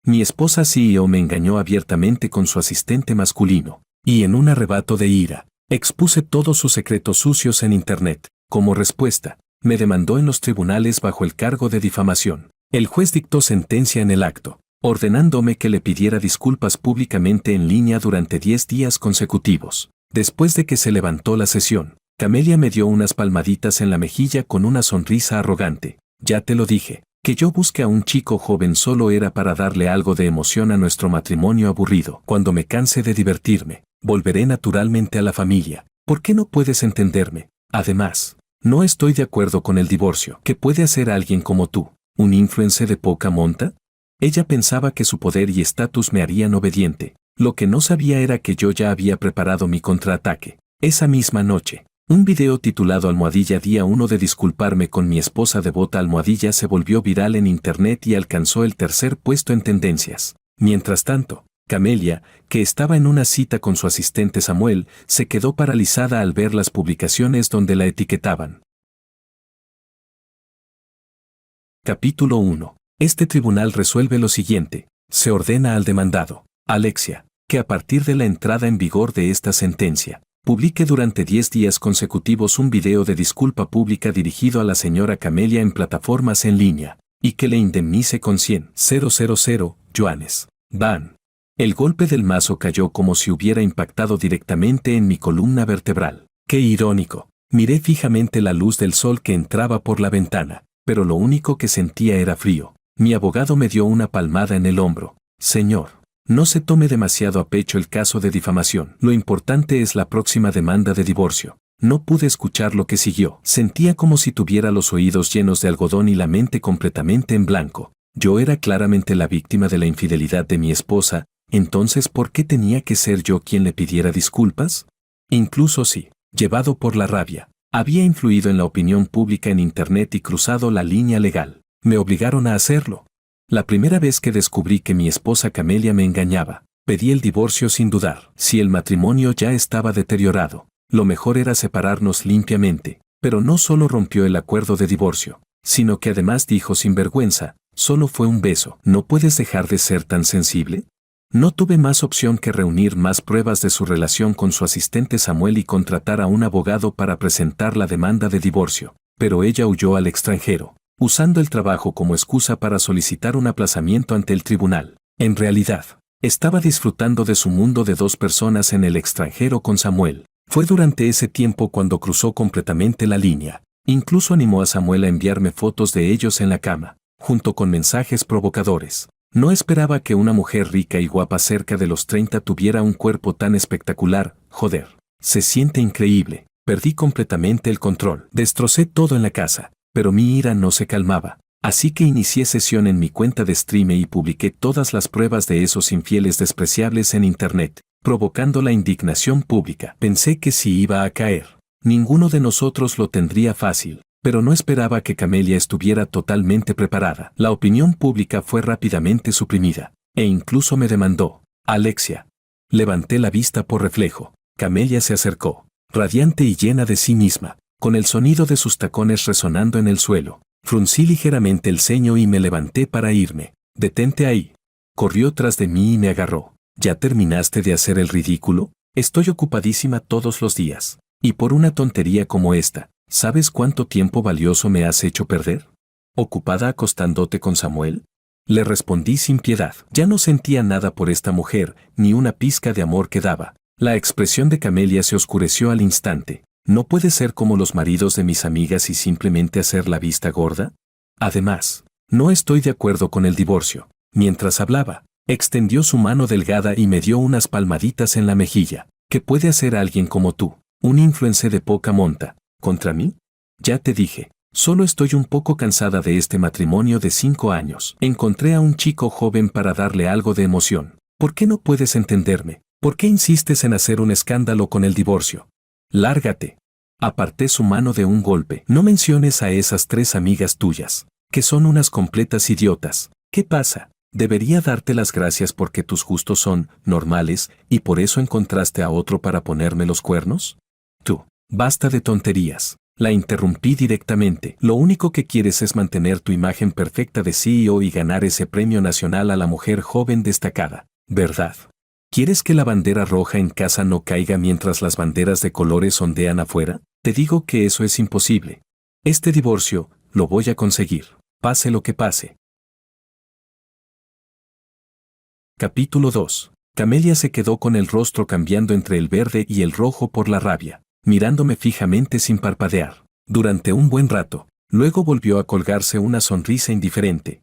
Mi esposa CEO me engañó abiertamente con su asistente masculino, y en un arrebato de ira, expuse todos sus secretos sucios en Internet. Como respuesta, me demandó en los tribunales bajo el cargo de difamación. El juez dictó sentencia en el acto, ordenándome que le pidiera disculpas públicamente en línea durante 10 días consecutivos. Después de que se levantó la sesión, Camelia me dio unas palmaditas en la mejilla con una sonrisa arrogante. Ya te lo dije, que yo busque a un chico joven solo era para darle algo de emoción a nuestro matrimonio aburrido. Cuando me canse de divertirme, volveré naturalmente a la familia. ¿Por qué no puedes entenderme? Además, no estoy de acuerdo con el divorcio. ¿Qué puede hacer alguien como tú? ¿Un influencer de poca monta? Ella pensaba que su poder y estatus me harían obediente. Lo que no sabía era que yo ya había preparado mi contraataque. Esa misma noche, un video titulado Almohadilla Día 1 de disculparme con mi esposa devota almohadilla se volvió viral en internet y alcanzó el tercer puesto en tendencias. Mientras tanto, Camelia, que estaba en una cita con su asistente Samuel, se quedó paralizada al ver las publicaciones donde la etiquetaban. Capítulo 1. Este tribunal resuelve lo siguiente. Se ordena al demandado, Alexia, que a partir de la entrada en vigor de esta sentencia, publique durante 10 días consecutivos un video de disculpa pública dirigido a la señora Camelia en plataformas en línea, y que le indemnice con 100,000 yuanes. Ban. El golpe del mazo cayó como si hubiera impactado directamente en mi columna vertebral. ¡Qué irónico! Miré fijamente la luz del sol que entraba por la ventana, pero lo único que sentía era frío. Mi abogado me dio una palmada en el hombro. Señor, no se tome demasiado a pecho el caso de difamación. Lo importante es la próxima demanda de divorcio. No pude escuchar lo que siguió. Sentía como si tuviera los oídos llenos de algodón y la mente completamente en blanco. Yo era claramente la víctima de la infidelidad de mi esposa, entonces ¿por qué tenía que ser yo quien le pidiera disculpas? Incluso si, llevado por la rabia, había influido en la opinión pública en Internet y cruzado la línea legal, me obligaron a hacerlo. La primera vez que descubrí que mi esposa Camelia me engañaba, pedí el divorcio sin dudar. Si el matrimonio ya estaba deteriorado, lo mejor era separarnos limpiamente, pero no solo rompió el acuerdo de divorcio, sino que además dijo sin vergüenza, solo fue un beso. ¿No puedes dejar de ser tan sensible? No tuve más opción que reunir más pruebas de su relación con su asistente Samuel y contratar a un abogado para presentar la demanda de divorcio, pero ella huyó al extranjero, usando el trabajo como excusa para solicitar un aplazamiento ante el tribunal. En realidad, estaba disfrutando de su mundo de 2 personas en el extranjero con Samuel. Fue durante ese tiempo cuando cruzó completamente la línea. Incluso animó a Samuel a enviarme fotos de ellos en la cama, junto con mensajes provocadores. No esperaba que una mujer rica y guapa cerca de los 30 tuviera un cuerpo tan espectacular. Joder, se siente increíble. Perdí completamente el control. Destrocé todo en la casa, pero mi ira no se calmaba. Así que inicié sesión en mi cuenta de stream y publiqué todas las pruebas de esos infieles despreciables en Internet, provocando la indignación pública. Pensé que si iba a caer, ninguno de nosotros lo tendría fácil. Pero no esperaba que Camelia estuviera totalmente preparada. La opinión pública fue rápidamente suprimida, e incluso me demandó. Alexia. Levanté la vista por reflejo. Camelia se acercó, radiante y llena de sí misma, con el sonido de sus tacones resonando en el suelo. Fruncí ligeramente el ceño y me levanté para irme. Detente ahí. Corrió tras de mí y me agarró. ¿Ya terminaste de hacer el ridículo? Estoy ocupadísima todos los días. Y por una tontería como esta, ¿sabes cuánto tiempo valioso me has hecho perder? ¿Ocupada acostándote con Samuel? Le respondí sin piedad. Ya no sentía nada por esta mujer, ni una pizca de amor que daba. La expresión de Camelia se oscureció al instante. ¿No puede ser como los maridos de mis amigas y simplemente hacer la vista gorda? Además, no estoy de acuerdo con el divorcio. Mientras hablaba, extendió su mano delgada y me dio unas palmaditas en la mejilla. ¿Qué puede hacer alguien como tú, un influencer de poca monta, contra mí? Ya te dije, solo estoy un poco cansada de este matrimonio de 5 años. Encontré a un chico joven para darle algo de emoción. ¿Por qué no puedes entenderme? ¿Por qué insistes en hacer un escándalo con el divorcio? Lárgate. Aparté su mano de un golpe. No menciones a esas 3 amigas tuyas, que son unas completas idiotas. ¿Qué pasa? ¿Debería darte las gracias porque tus gustos son normales y por eso encontraste a otro para ponerme los cuernos? Tú, basta de tonterías. La interrumpí directamente. Lo único que quieres es mantener tu imagen perfecta de CEO y ganar ese premio nacional a la mujer joven destacada, ¿verdad? ¿Quieres que la bandera roja en casa no caiga mientras las banderas de colores ondean afuera? Te digo que eso es imposible. Este divorcio, lo voy a conseguir, pase lo que pase. Capítulo 2. Camelia se quedó con el rostro cambiando entre el verde y el rojo por la rabia, mirándome fijamente sin parpadear, durante un buen rato. Luego volvió a colgarse una sonrisa indiferente.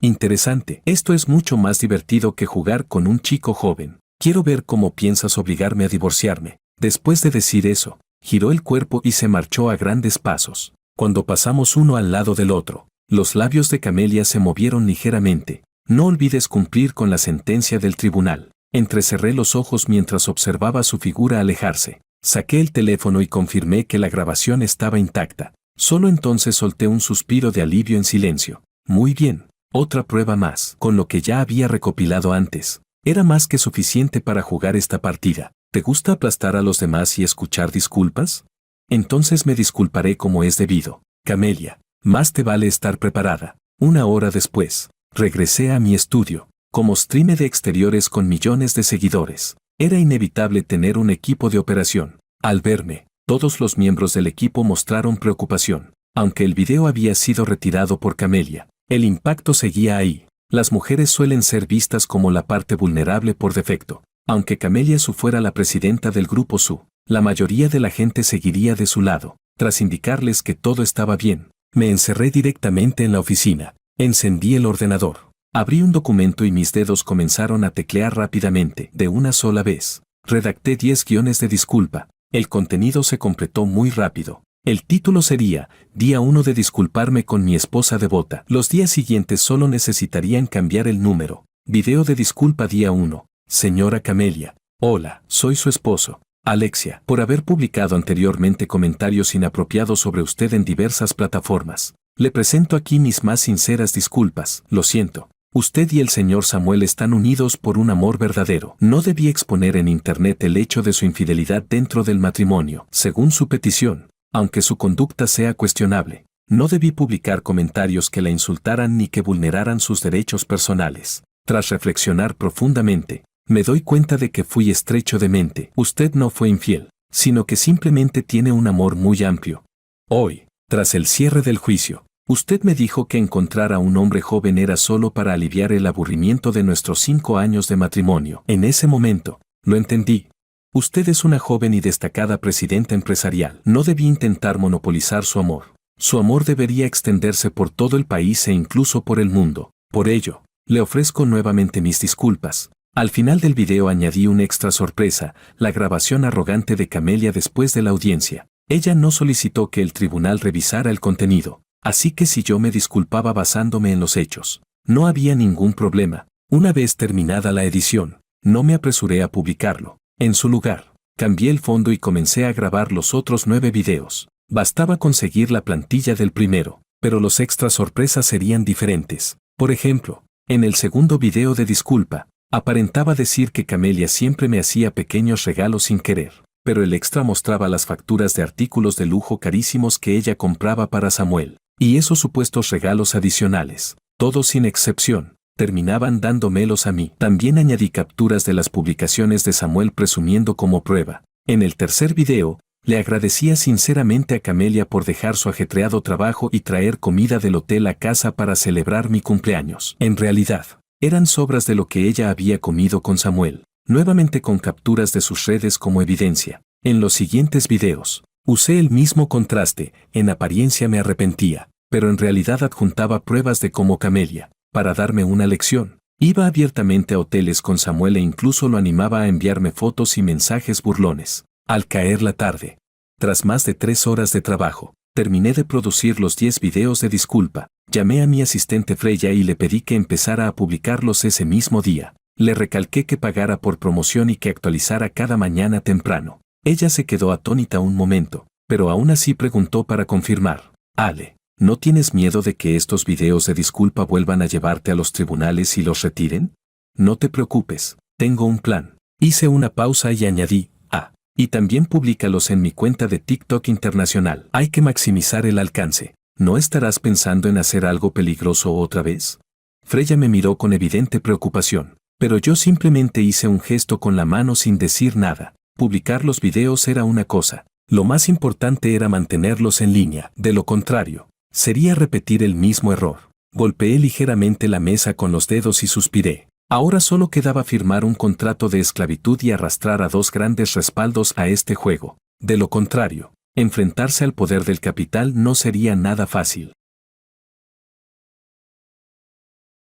Interesante. Esto es mucho más divertido que jugar con un chico joven. Quiero ver cómo piensas obligarme a divorciarme. Después de decir eso, giró el cuerpo y se marchó a grandes pasos. Cuando pasamos uno al lado del otro, los labios de Camelia se movieron ligeramente. No olvides cumplir con la sentencia del tribunal. Entrecerré los ojos mientras observaba su figura alejarse. Saqué el teléfono y confirmé que la grabación estaba intacta. Solo entonces solté un suspiro de alivio en silencio. Muy bien, otra prueba más. Con lo que ya había recopilado antes, era más que suficiente para jugar esta partida. ¿Te gusta aplastar a los demás y escuchar disculpas? Entonces me disculparé como es debido. Camelia, más te vale estar preparada. Una hora después, regresé a mi estudio, como streamer de exteriores con millones de seguidores. Era inevitable tener un equipo de operación. Al verme, todos los miembros del equipo mostraron preocupación. Aunque el video había sido retirado por Camelia, el impacto seguía ahí. Las mujeres suelen ser vistas como la parte vulnerable por defecto. Aunque Camelia Su fuera la presidenta del grupo Su, la mayoría de la gente seguiría de su lado. Tras indicarles que todo estaba bien, me encerré directamente en la oficina. Encendí el ordenador. Abrí un documento y mis dedos comenzaron a teclear rápidamente, de una sola vez. Redacté 10 guiones de disculpa. El contenido se completó muy rápido. El título sería, Día 1 de disculparme con mi esposa devota. Los días siguientes solo necesitarían cambiar el número. Video de disculpa día 1. Señora Camelia. Hola, soy su esposo, Alexia, por haber publicado anteriormente comentarios inapropiados sobre usted en diversas plataformas. Le presento aquí mis más sinceras disculpas. Lo siento. Usted y el señor Samuel están unidos por un amor verdadero. No debí exponer en internet el hecho de su infidelidad dentro del matrimonio, según su petición, aunque su conducta sea cuestionable. No debí publicar comentarios que la insultaran ni que vulneraran sus derechos personales. Tras reflexionar profundamente, me doy cuenta de que fui estrecho de mente. Usted no fue infiel, sino que simplemente tiene un amor muy amplio. Hoy, tras el cierre del juicio, usted me dijo que encontrar a un hombre joven era solo para aliviar el aburrimiento de nuestros 5 años de matrimonio. En ese momento, lo entendí. Usted es una joven y destacada presidenta empresarial. No debí intentar monopolizar su amor. Su amor debería extenderse por todo el país e incluso por el mundo. Por ello, le ofrezco nuevamente mis disculpas. Al final del video añadí una extra sorpresa, la grabación arrogante de Camelia después de la audiencia. Ella no solicitó que el tribunal revisara el contenido, así que si yo me disculpaba basándome en los hechos, no había ningún problema. Una vez terminada la edición, no me apresuré a publicarlo. En su lugar, cambié el fondo y comencé a grabar los otros 9 videos. Bastaba conseguir la plantilla del primero, pero los extras sorpresas serían diferentes. Por ejemplo, en el segundo video de disculpa, aparentaba decir que Camelia siempre me hacía pequeños regalos sin querer, pero el extra mostraba las facturas de artículos de lujo carísimos que ella compraba para Samuel, y esos supuestos regalos adicionales, todos sin excepción, terminaban dándomelos a mí. También añadí capturas de las publicaciones de Samuel presumiendo como prueba. En el tercer video, le agradecía sinceramente a Camelia por dejar su ajetreado trabajo y traer comida del hotel a casa para celebrar mi cumpleaños. En realidad, eran sobras de lo que ella había comido con Samuel, nuevamente con capturas de sus redes como evidencia. En los siguientes videos, usé el mismo contraste. En apariencia me arrepentía, pero en realidad adjuntaba pruebas de cómo Camelia, para darme una lección, iba abiertamente a hoteles con Samuel e incluso lo animaba a enviarme fotos y mensajes burlones. Al caer la tarde, tras más de 3 horas de trabajo, terminé de producir los 10 videos de disculpa. Llamé a mi asistente Freya y le pedí que empezara a publicarlos ese mismo día. Le recalqué que pagara por promoción y que actualizara cada mañana temprano. Ella se quedó atónita un momento, pero aún así preguntó para confirmar. Ale, ¿no tienes miedo de que estos videos de disculpa vuelvan a llevarte a los tribunales y los retiren? No te preocupes, tengo un plan. Hice una pausa y añadí, Y también públicalos en mi cuenta de TikTok internacional. Hay que maximizar el alcance. ¿No estarás pensando en hacer algo peligroso otra vez? Freya me miró con evidente preocupación, pero yo simplemente hice un gesto con la mano sin decir nada. Publicar los videos era una cosa. Lo más importante era mantenerlos en línea. De lo contrario, sería repetir el mismo error. Golpeé ligeramente la mesa con los dedos y suspiré. Ahora solo quedaba firmar un contrato de esclavitud y arrastrar a 2 grandes respaldos a este juego. De lo contrario, enfrentarse al poder del capital no sería nada fácil.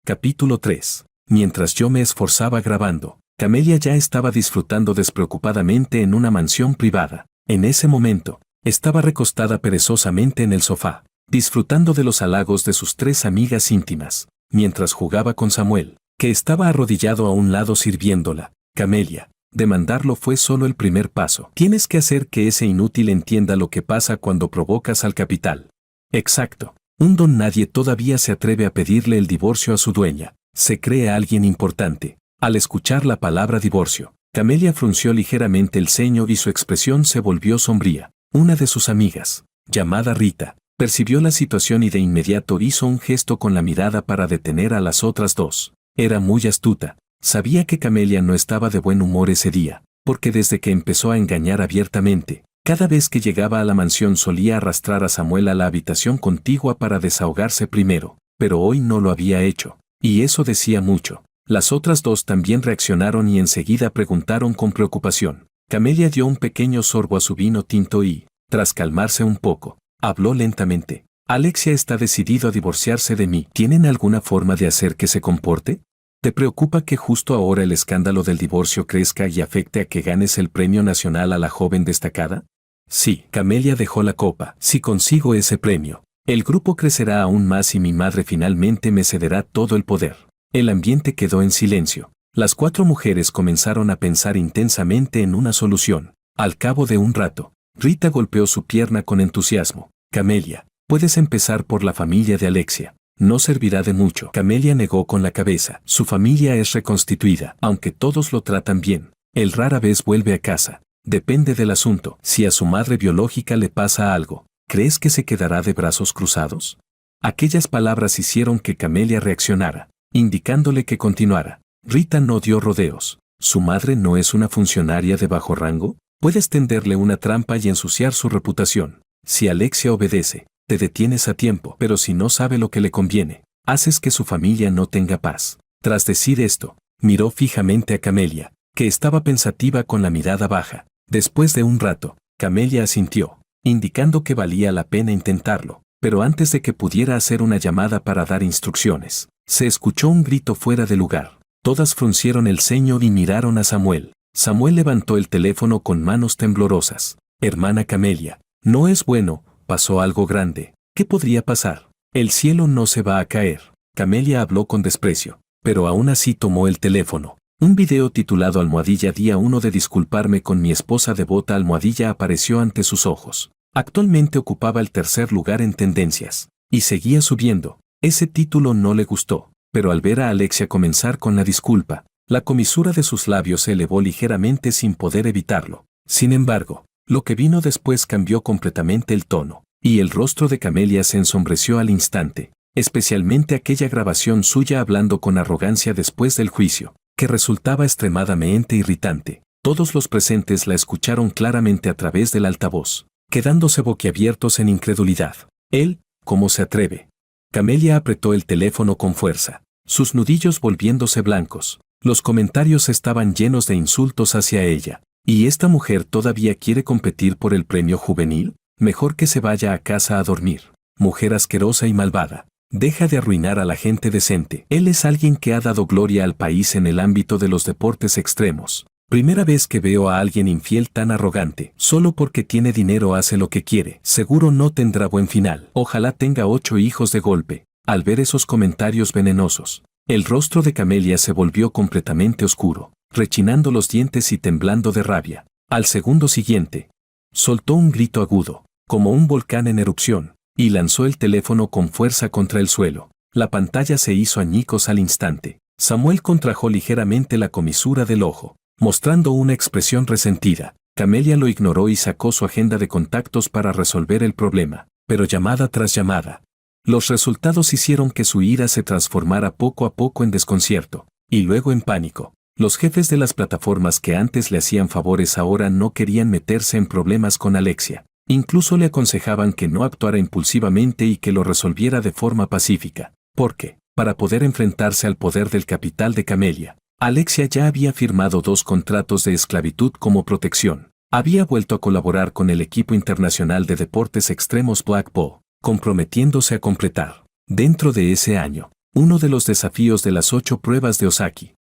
Capítulo 3. Mientras yo me esforzaba grabando, Camelia ya estaba disfrutando despreocupadamente en una mansión privada. En ese momento, estaba recostada perezosamente en el sofá, disfrutando de los halagos de sus 3 amigas íntimas, mientras jugaba con Samuel, que estaba arrodillado a un lado sirviéndola. Camelia, demandarlo fue solo el primer paso. Tienes que hacer que ese inútil entienda lo que pasa cuando provocas al capital. Exacto. Un don nadie todavía se atreve a pedirle el divorcio a su dueña. Se cree a alguien importante. Al escuchar la palabra divorcio, Camelia frunció ligeramente el ceño y su expresión se volvió sombría. Una de sus amigas, llamada Rita, percibió la situación y de inmediato hizo un gesto con la mirada para detener a las otras 2. Era muy astuta. Sabía que Camelia no estaba de buen humor ese día, porque desde que empezó a engañar abiertamente, cada vez que llegaba a la mansión solía arrastrar a Samuel a la habitación contigua para desahogarse primero, pero hoy no lo había hecho, y eso decía mucho. Las otras 2 también reaccionaron y enseguida preguntaron con preocupación. Camelia dio un pequeño sorbo a su vino tinto y, tras calmarse un poco, habló lentamente. Alexia está decidido a divorciarse de mí. ¿Tienen alguna forma de hacer que se comporte? ¿Te preocupa que justo ahora el escándalo del divorcio crezca y afecte a que ganes el premio nacional a la joven destacada? Sí, Camelia dejó la copa. Si consigo ese premio, el grupo crecerá aún más y mi madre finalmente me cederá todo el poder. El ambiente quedó en silencio. Las 4 mujeres comenzaron a pensar intensamente en una solución. Al cabo de un rato, Rita golpeó su pierna con entusiasmo. Camelia, puedes empezar por la familia de Alexia. No servirá de mucho. Camelia negó con la cabeza. Su familia es reconstituida, aunque todos lo tratan bien. Él rara vez vuelve a casa. Depende del asunto. Si a su madre biológica le pasa algo, ¿crees que se quedará de brazos cruzados? Aquellas palabras hicieron que Camelia reaccionara, indicándole que continuara. Rita no dio rodeos. ¿Su madre no es una funcionaria de bajo rango? Puedes tenderle una trampa y ensuciar su reputación. Si Alexia obedece, te detienes a tiempo, pero si no sabe lo que le conviene, haces que su familia no tenga paz. Tras decir esto, miró fijamente a Camelia, que estaba pensativa con la mirada baja. Después de un rato, Camelia asintió, indicando que valía la pena intentarlo, pero antes de que pudiera hacer una llamada para dar instrucciones, se escuchó un grito fuera de lugar. Todas fruncieron el ceño y miraron a Samuel. Samuel levantó el teléfono con manos temblorosas. Hermana Camelia, no es bueno, pasó algo grande. ¿Qué podría pasar? El cielo no se va a caer. Camelia habló con desprecio, pero aún así tomó el teléfono. Un video titulado Almohadilla Día 1 de disculparme con mi esposa devota almohadilla apareció ante sus ojos. Actualmente ocupaba el 3er lugar en tendencias. Y seguía subiendo. Ese título no le gustó, pero al ver a Alexia comenzar con la disculpa, la comisura de sus labios se elevó ligeramente sin poder evitarlo. Sin embargo, lo que vino después cambió completamente el tono, y el rostro de Camelia se ensombreció al instante, especialmente aquella grabación suya hablando con arrogancia después del juicio, que resultaba extremadamente irritante. Todos los presentes la escucharon claramente a través del altavoz, quedándose boquiabiertos en incredulidad. Él, ¿cómo se atreve? Camelia apretó el teléfono con fuerza, sus nudillos volviéndose blancos. Los comentarios estaban llenos de insultos hacia ella. ¿Y esta mujer todavía quiere competir por el premio juvenil? Mejor que se vaya a casa a dormir. Mujer asquerosa y malvada. Deja de arruinar a la gente decente. Él es alguien que ha dado gloria al país en el ámbito de los deportes extremos. Primera vez que veo a alguien infiel tan arrogante. Solo porque tiene dinero hace lo que quiere. Seguro no tendrá buen final. Ojalá tenga 8 hijos de golpe. Al ver esos comentarios venenosos, el rostro de Camelia se volvió completamente oscuro, rechinando los dientes y temblando de rabia. Al segundo siguiente, soltó un grito agudo, como un volcán en erupción, y lanzó el teléfono con fuerza contra el suelo. La pantalla se hizo añicos al instante. Samuel contrajo ligeramente la comisura del ojo, mostrando una expresión resentida. Camelia lo ignoró y sacó su agenda de contactos para resolver el problema, pero llamada tras llamada. Los resultados hicieron que su ira se transformara poco a poco en desconcierto, y luego en pánico. Los jefes de las plataformas que antes le hacían favores ahora no querían meterse en problemas con Alexia. Incluso le aconsejaban que no actuara impulsivamente y que lo resolviera de forma pacífica, porque, para poder enfrentarse al poder del capital de Camelia, Alexia ya había firmado 2 contratos de esclavitud como protección. Había vuelto a colaborar con el equipo internacional de deportes extremos Black Ball, comprometiéndose a completar, dentro de ese año, uno de los desafíos de las 8 pruebas de Osaki.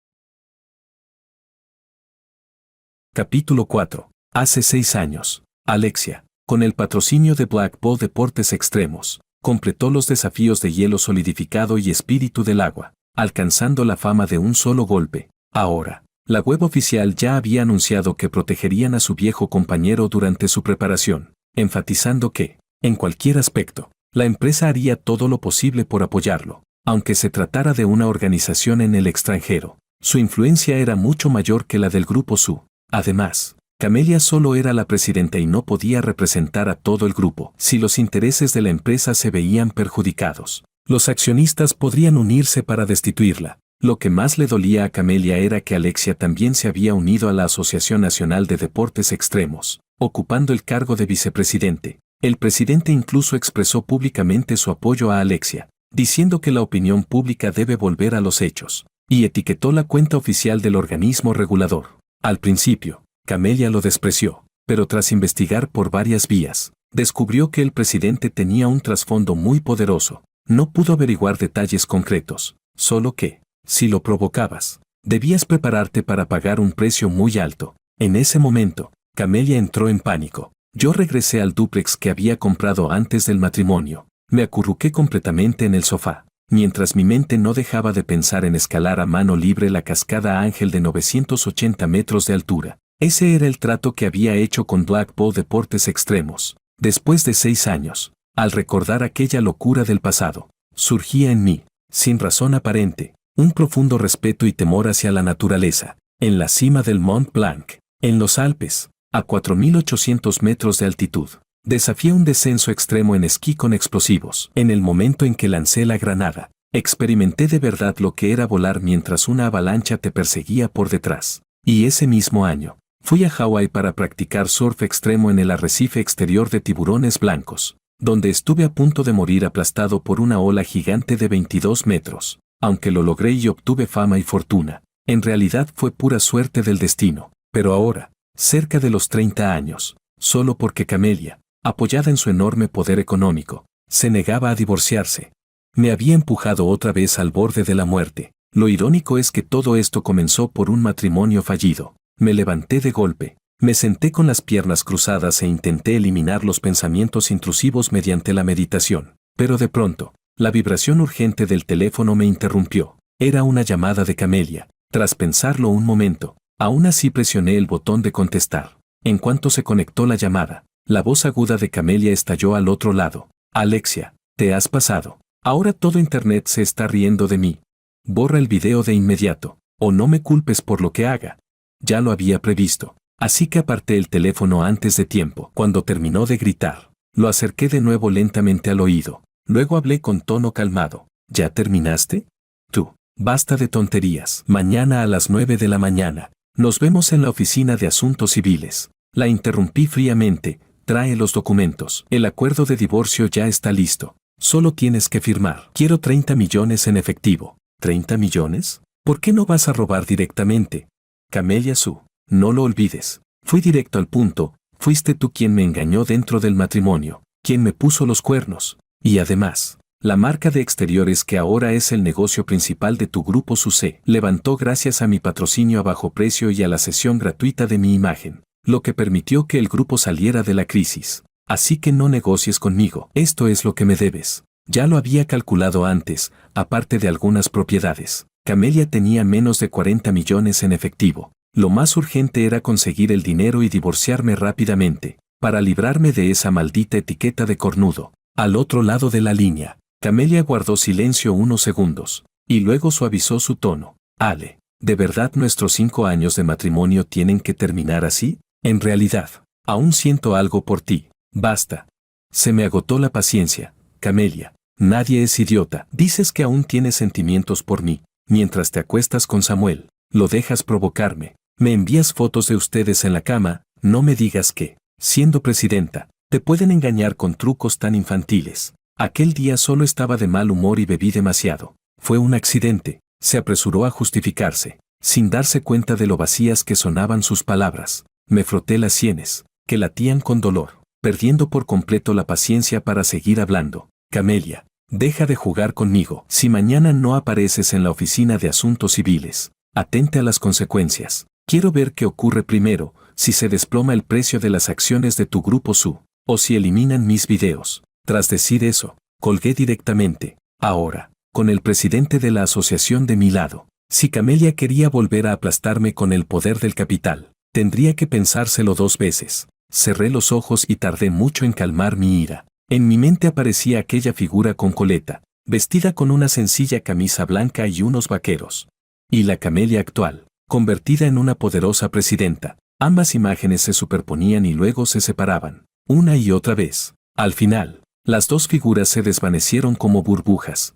Capítulo 4. Hace 6 años, Alexia, con el patrocinio de Black Ball Deportes Extremos, completó los desafíos de hielo solidificado y espíritu del agua, alcanzando la fama de un solo golpe. Ahora, la web oficial ya había anunciado que protegerían a su viejo compañero durante su preparación, enfatizando que, en cualquier aspecto, la empresa haría todo lo posible por apoyarlo, aunque se tratara de una organización en el extranjero. Su influencia era mucho mayor que la del Grupo Su. Además, Camelia solo era la presidenta y no podía representar a todo el grupo. Si los intereses de la empresa se veían perjudicados, los accionistas podrían unirse para destituirla. Lo que más le dolía a Camelia era que Alexia también se había unido a la Asociación Nacional de Deportes Extremos, ocupando el cargo de vicepresidente. El presidente incluso expresó públicamente su apoyo a Alexia, diciendo que la opinión pública debe volver a los hechos, y etiquetó la cuenta oficial del organismo regulador. Al principio, Camelia lo despreció, pero tras investigar por varias vías, descubrió que el presidente tenía un trasfondo muy poderoso. No pudo averiguar detalles concretos, solo que, si lo provocabas, debías prepararte para pagar un precio muy alto. En ese momento, Camelia entró en pánico. Yo regresé al dúplex que había comprado antes del matrimonio. Me acurruqué completamente en el sofá, mientras mi mente no dejaba de pensar en escalar a mano libre la cascada Ángel de 980 metros de altura. Ese era el trato que había hecho con Black Ball Deportes Extremos. Después de 6 años, al recordar aquella locura del pasado, surgía en mí, sin razón aparente, un profundo respeto y temor hacia la naturaleza. En la cima del Mont Blanc, en los Alpes, a 4.800 metros de altitud, desafié un descenso extremo en esquí con explosivos. En el momento en que lancé la granada, experimenté de verdad lo que era volar mientras una avalancha te perseguía por detrás. Y ese mismo año, fui a Hawái para practicar surf extremo en el arrecife exterior de Tiburones Blancos, donde estuve a punto de morir aplastado por una ola gigante de 22 metros. Aunque lo logré y obtuve fama y fortuna, en realidad fue pura suerte del destino. Pero ahora, cerca de los 30 años, solo porque Camelia, apoyada en su enorme poder económico, se negaba a divorciarse, me había empujado otra vez al borde de la muerte. Lo irónico es que todo esto comenzó por un matrimonio fallido. Me levanté de golpe, me senté con las piernas cruzadas e intenté eliminar los pensamientos intrusivos mediante la meditación. Pero de pronto, la vibración urgente del teléfono me interrumpió. Era una llamada de Camelia. Tras pensarlo un momento, aún así presioné el botón de contestar. En cuanto se conectó la llamada, la voz aguda de Camelia estalló al otro lado. Alexia, te has pasado. Ahora todo Internet se está riendo de mí. Borra el video de inmediato, o no me culpes por lo que haga. Ya lo había previsto, así que aparté el teléfono antes de tiempo. Cuando terminó de gritar, lo acerqué de nuevo lentamente al oído. Luego hablé con tono calmado. ¿Ya terminaste? Tú, basta de tonterías. Mañana a las 9 de la mañana, nos vemos en la oficina de asuntos civiles. La interrumpí fríamente. Trae los documentos. El acuerdo de divorcio ya está listo. Solo tienes que firmar. Quiero 30 millones en efectivo. ¿30 millones? ¿Por qué no vas a robar directamente? Camelia Su, no lo olvides. Fui directo al punto. Fuiste tú quien me engañó dentro del matrimonio, quien me puso los cuernos. Y además, la marca de exteriores que ahora es el negocio principal de tu grupo Su se levantó gracias a mi patrocinio a bajo precio y a la cesión gratuita de mi imagen, lo que permitió que el grupo saliera de la crisis. Así que no negocies conmigo. Esto es lo que me debes. Ya lo había calculado antes, aparte de algunas propiedades. Camelia tenía menos de 40 millones en efectivo. Lo más urgente era conseguir el dinero y divorciarme rápidamente, para librarme de esa maldita etiqueta de cornudo. Al otro lado de la línea, Camelia guardó silencio unos segundos, y luego suavizó su tono. Ale, ¿de verdad nuestros 5 años de matrimonio tienen que terminar así? En realidad, aún siento algo por ti. Basta. Se me agotó la paciencia, Camelia. Nadie es idiota. Dices que aún tienes sentimientos por mí. Mientras te acuestas con Samuel, lo dejas provocarme. Me envías fotos de ustedes en la cama. No me digas que, siendo presidenta, te pueden engañar con trucos tan infantiles. Aquel día solo estaba de mal humor y bebí demasiado. Fue un accidente. Se apresuró a justificarse, sin darse cuenta de lo vacías que sonaban sus palabras. Me froté las sienes, que latían con dolor, perdiendo por completo la paciencia para seguir hablando. Camelia, deja de jugar conmigo. Si mañana no apareces en la oficina de asuntos civiles, atente a las consecuencias. Quiero ver qué ocurre primero, si se desploma el precio de las acciones de tu grupo SU, o si eliminan mis videos. Tras decir eso, colgué directamente. Ahora, con el presidente de la asociación de mi lado, si Camelia quería volver a aplastarme con el poder del capital, tendría que pensárselo 2 veces. Cerré los ojos y tardé mucho en calmar mi ira. En mi mente aparecía aquella figura con coleta, vestida con una sencilla camisa blanca y unos vaqueros. Y la Camelia actual, convertida en una poderosa presidenta. Ambas imágenes se superponían y luego se separaban, una y otra vez. Al final, las 2 figuras se desvanecieron como burbujas.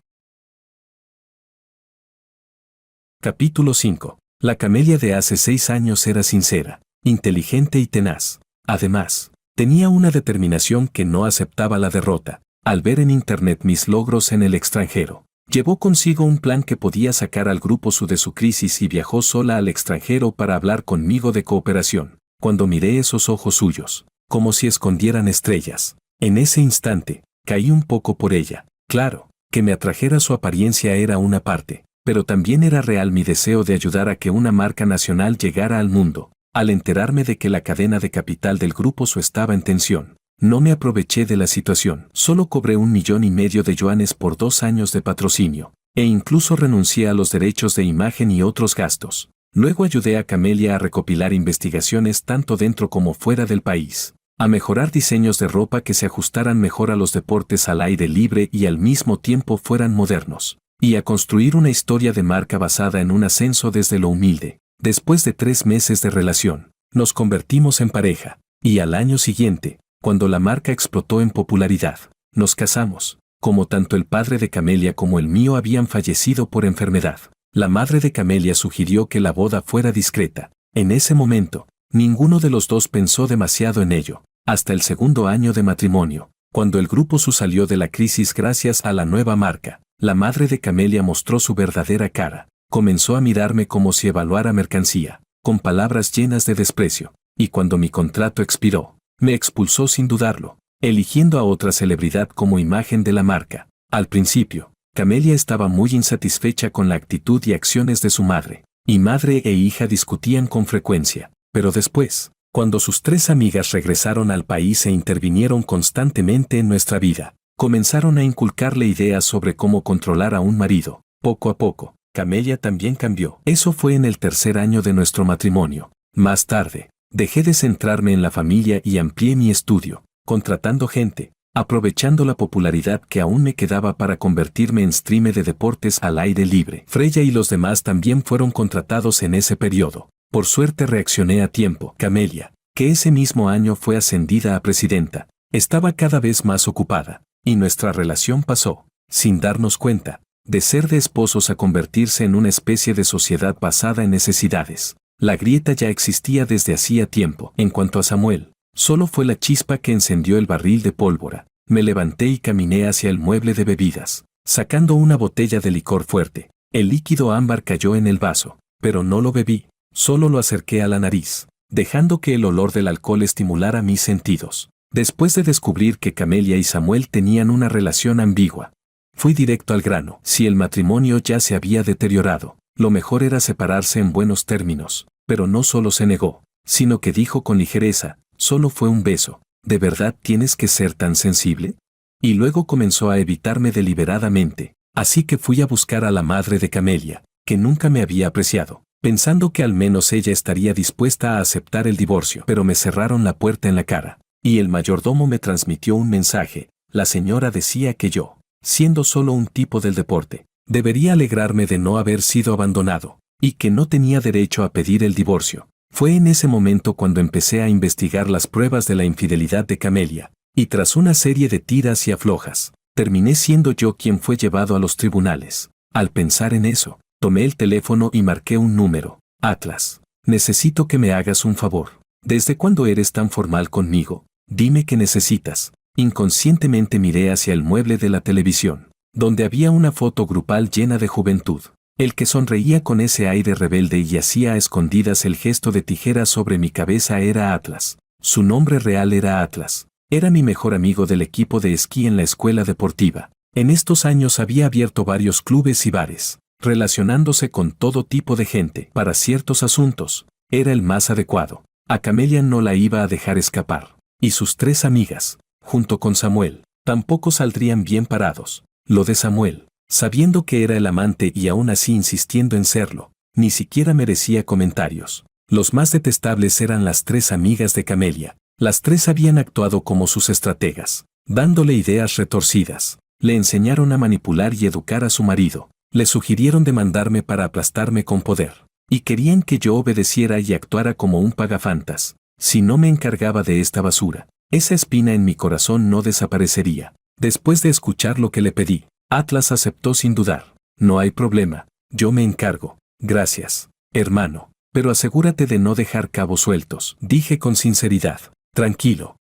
Capítulo 5. La Camelia de hace 6 años era sincera, inteligente y tenaz. Además, tenía una determinación que no aceptaba la derrota. Al ver en internet mis logros en el extranjero, llevó consigo un plan que podía sacar al grupo SU de su crisis y viajó sola al extranjero para hablar conmigo de cooperación. Cuando miré esos ojos suyos, como si escondieran estrellas, en ese instante, caí un poco por ella. Claro, que me atrajera su apariencia era una parte, pero también era real mi deseo de ayudar a que una marca nacional llegara al mundo. Al enterarme de que la cadena de capital del grupo SU estaba en tensión, no me aproveché de la situación. Solo cobré 1,5 millones de yuanes por 2 años de patrocinio, e incluso renuncié a los derechos de imagen y otros gastos. Luego ayudé a Camelia a recopilar investigaciones tanto dentro como fuera del país, a mejorar diseños de ropa que se ajustaran mejor a los deportes al aire libre y al mismo tiempo fueran modernos, y a construir una historia de marca basada en un ascenso desde lo humilde. Después de 3 meses de relación, nos convertimos en pareja, y al año siguiente, cuando la marca explotó en popularidad, nos casamos. Como tanto el padre de Camelia como el mío habían fallecido por enfermedad, la madre de Camelia sugirió que la boda fuera discreta. En ese momento, ninguno de los dos pensó demasiado en ello, hasta el 2.º año de matrimonio, cuando el grupo SU salió de la crisis gracias a la nueva marca. La madre de Camelia mostró su verdadera cara. Comenzó a mirarme como si evaluara mercancía, con palabras llenas de desprecio, y cuando mi contrato expiró, me expulsó sin dudarlo, eligiendo a otra celebridad como imagen de la marca. Al principio, Camelia estaba muy insatisfecha con la actitud y acciones de su madre, y madre e hija discutían con frecuencia, pero después, cuando sus 3 amigas regresaron al país e intervinieron constantemente en nuestra vida, comenzaron a inculcarle ideas sobre cómo controlar a un marido. Poco a poco, Camelia también cambió. Eso fue en el 3.er año de nuestro matrimonio. Más tarde, dejé de centrarme en la familia y amplié mi estudio, contratando gente, aprovechando la popularidad que aún me quedaba para convertirme en streamer de deportes al aire libre. Freya y los demás también fueron contratados en ese periodo. Por suerte reaccioné a tiempo. Camelia, que ese mismo año fue ascendida a presidenta, estaba cada vez más ocupada, y nuestra relación pasó, sin darnos cuenta, de ser de esposos a convertirse en una especie de sociedad basada en necesidades. La grieta ya existía desde hacía tiempo. En cuanto a Samuel, solo fue la chispa que encendió el barril de pólvora. Me levanté y caminé hacia el mueble de bebidas, sacando una botella de licor fuerte. El líquido ámbar cayó en el vaso, pero no lo bebí, solo lo acerqué a la nariz, dejando que el olor del alcohol estimulara mis sentidos. Después de descubrir que Camelia y Samuel tenían una relación ambigua, fui directo al grano. Si el matrimonio ya se había deteriorado, lo mejor era separarse en buenos términos, pero no solo se negó, sino que dijo con ligereza, solo fue un beso, ¿de verdad tienes que ser tan sensible? Y luego comenzó a evitarme deliberadamente, así que fui a buscar a la madre de Camelia, que nunca me había apreciado, pensando que al menos ella estaría dispuesta a aceptar el divorcio, pero me cerraron la puerta en la cara, y el mayordomo me transmitió un mensaje. La señora decía que yo, siendo solo un tipo del deporte, debería alegrarme de no haber sido abandonado, y que no tenía derecho a pedir el divorcio. Fue en ese momento cuando empecé a investigar las pruebas de la infidelidad de Camelia, y tras una serie de tiras y aflojas, terminé siendo yo quien fue llevado a los tribunales. Al pensar en eso, tomé el teléfono y marqué un número. Atlas, necesito que me hagas un favor. ¿Desde cuándo eres tan formal conmigo? Dime qué necesitas. Inconscientemente miré hacia el mueble de la televisión, donde había una foto grupal llena de juventud. El que sonreía con ese aire rebelde y hacía a escondidas el gesto de tijera sobre mi cabeza era Atlas. Su nombre real era Atlas. Era mi mejor amigo del equipo de esquí en la escuela deportiva. En estos años había abierto varios clubes y bares, relacionándose con todo tipo de gente. Para ciertos asuntos, era el más adecuado. A Camelia no la iba a dejar escapar. Y sus 3 amigas, junto con Samuel, tampoco saldrían bien parados. Lo de Samuel, sabiendo que era el amante y aún así insistiendo en serlo, ni siquiera merecía comentarios. Los más detestables eran las 3 amigas de Camelia. Las 3 habían actuado como sus estrategas, dándole ideas retorcidas. Le enseñaron a manipular y educar a su marido. Le sugirieron demandarme para aplastarme con poder. Y querían que yo obedeciera y actuara como un pagafantas. Si no me encargaba de esta basura, esa espina en mi corazón no desaparecería. Después de escuchar lo que le pedí, Atlas aceptó sin dudar. No hay problema, yo me encargo. Gracias, hermano. Pero asegúrate de no dejar cabos sueltos, dije con sinceridad. Tranquilo.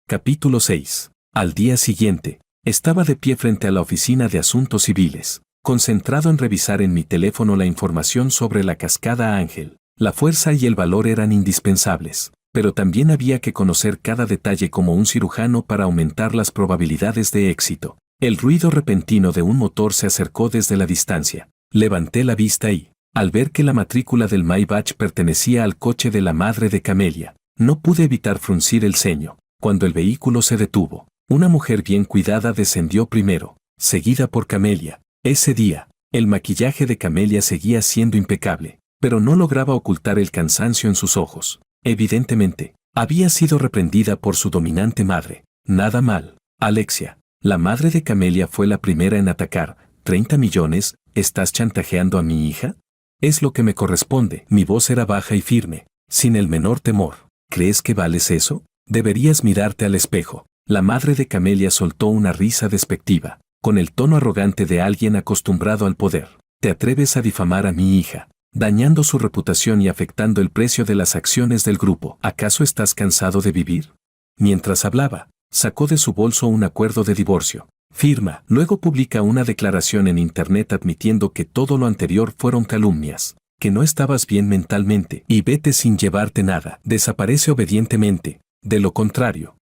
Capítulo 6. Al día siguiente, estaba de pie frente a la oficina de asuntos civiles, concentrado en revisar en mi teléfono la información sobre la cascada Ángel. La fuerza y el valor eran indispensables, pero también había que conocer cada detalle como un cirujano para aumentar las probabilidades de éxito. El ruido repentino de un motor se acercó desde la distancia. Levanté la vista y, al ver que la matrícula del Maybach pertenecía al coche de la madre de Camelia, no pude evitar fruncir el ceño. Cuando el vehículo se detuvo, una mujer bien cuidada descendió primero, seguida por Camelia. Ese día, el maquillaje de Camelia seguía siendo impecable, pero no lograba ocultar el cansancio en sus ojos. Evidentemente, había sido reprendida por su dominante madre. Nada mal. Alexia, la madre de Camelia, fue la primera en atacar. 30 millones, ¿estás chantajeando a mi hija? Es lo que me corresponde. Mi voz era baja y firme, sin el menor temor. ¿Crees que vales eso? Deberías mirarte al espejo. La madre de Camelia soltó una risa despectiva, con el tono arrogante de alguien acostumbrado al poder. ¿Te atreves a difamar a mi hija, dañando su reputación y afectando el precio de las acciones del grupo? ¿Acaso estás cansado de vivir? Mientras hablaba, sacó de su bolso un acuerdo de divorcio. Firma. Luego publica una declaración en internet admitiendo que todo lo anterior fueron calumnias, que no estabas bien mentalmente y vete sin llevarte nada. Desaparece obedientemente. ¿De lo contrario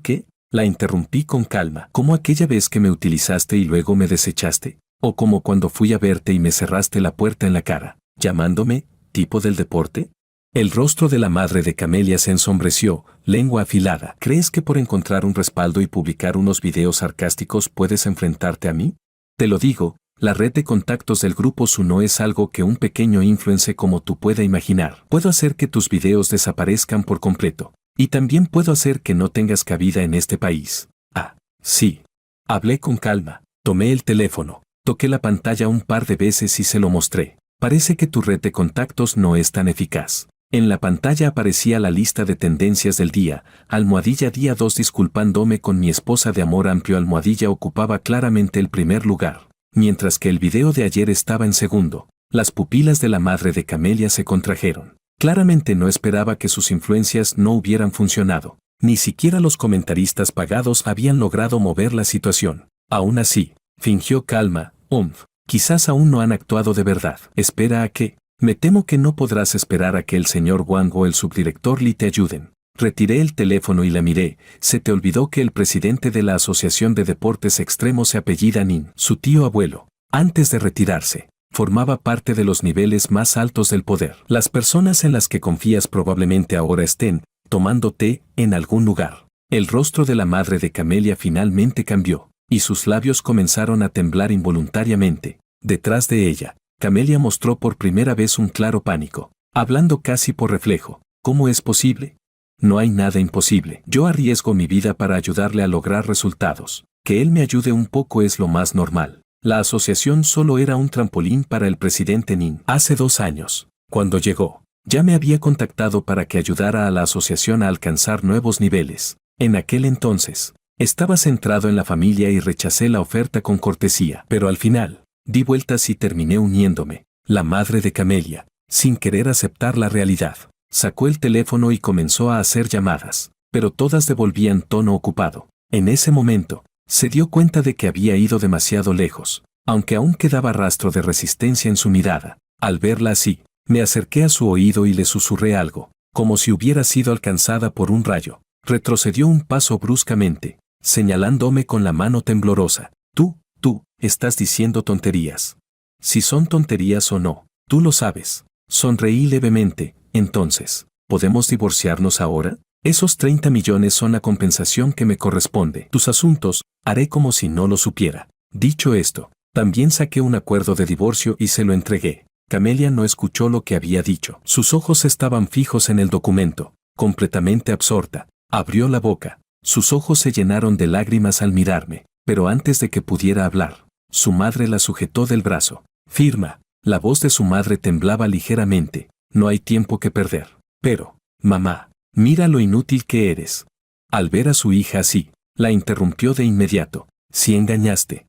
qué? La interrumpí con calma. ¿Como aquella vez que me utilizaste y luego me desechaste? ¿O como cuando fui a verte y me cerraste la puerta en la cara, llamándome tipo del deporte? El rostro de la madre de Camelia se ensombreció, lengua afilada. ¿Crees que por encontrar un respaldo y publicar unos videos sarcásticos puedes enfrentarte a mí? Te lo digo, la red de contactos del grupo Su no es algo que un pequeño influencer como tú pueda imaginar. Puedo hacer que tus videos desaparezcan por completo. Y también puedo hacer que no tengas cabida en este país. Ah, sí. Hablé con calma, tomé el teléfono, toqué la pantalla un par de veces y se lo mostré. Parece que tu red de contactos no es tan eficaz. En la pantalla aparecía la lista de tendencias del día, almohadilla día 2 disculpándome con mi esposa de amor amplio. Almohadilla ocupaba claramente el primer lugar, mientras que el video de ayer estaba en segundo. Las pupilas de la madre de Camelia se contrajeron. Claramente no esperaba que sus influencias no hubieran funcionado. Ni siquiera los comentaristas pagados habían logrado mover la situación. Aún así, fingió calma. Quizás aún no han actuado de verdad. Espera a que. Me temo que no podrás esperar a que el señor Wang o el subdirector Li te ayuden. Retiré el teléfono y la miré. Se te olvidó que el presidente de la Asociación de Deportes Extremos se apellida Nin. Su tío abuelo, antes de retirarse, formaba parte de los niveles más altos del poder. Las personas en las que confías probablemente ahora estén tomando té en algún lugar. El rostro de la madre de Camelia finalmente cambió, y sus labios comenzaron a temblar involuntariamente. Detrás de ella, Camelia mostró por primera vez un claro pánico, hablando casi por reflejo. ¿Cómo es posible? No hay nada imposible. Yo arriesgo mi vida para ayudarle a lograr resultados. Que él me ayude un poco es lo más normal. La asociación solo era un trampolín para el presidente Nin. Hace 2 años, cuando llegó, ya me había contactado para que ayudara a la asociación a alcanzar nuevos niveles. En aquel entonces, estaba centrado en la familia y rechacé la oferta con cortesía. Pero al final, di vueltas y terminé uniéndome. La madre de Camelia, sin querer aceptar la realidad, sacó el teléfono y comenzó a hacer llamadas, pero todas devolvían tono ocupado. En ese momento, se dio cuenta de que había ido demasiado lejos, aunque aún quedaba rastro de resistencia en su mirada. Al verla así, me acerqué a su oído y le susurré algo, como si hubiera sido alcanzada por un rayo. Retrocedió un paso bruscamente, señalándome con la mano temblorosa. Tú, estás diciendo tonterías. Si son tonterías o no, tú lo sabes. Sonreí levemente. Entonces, ¿podemos divorciarnos ahora? Esos 30 millones son la compensación que me corresponde. Tus asuntos, haré como si no lo supiera. Dicho esto, también saqué un acuerdo de divorcio y se lo entregué. Camelia no escuchó lo que había dicho. Sus ojos estaban fijos en el documento, completamente absorta. Abrió la boca. Sus ojos se llenaron de lágrimas al mirarme, pero antes de que pudiera hablar, su madre la sujetó del brazo. Firma. La voz de su madre temblaba ligeramente. No hay tiempo que perder. Pero, mamá, mira lo inútil que eres. Al ver a su hija así, la interrumpió de inmediato. Si engañaste,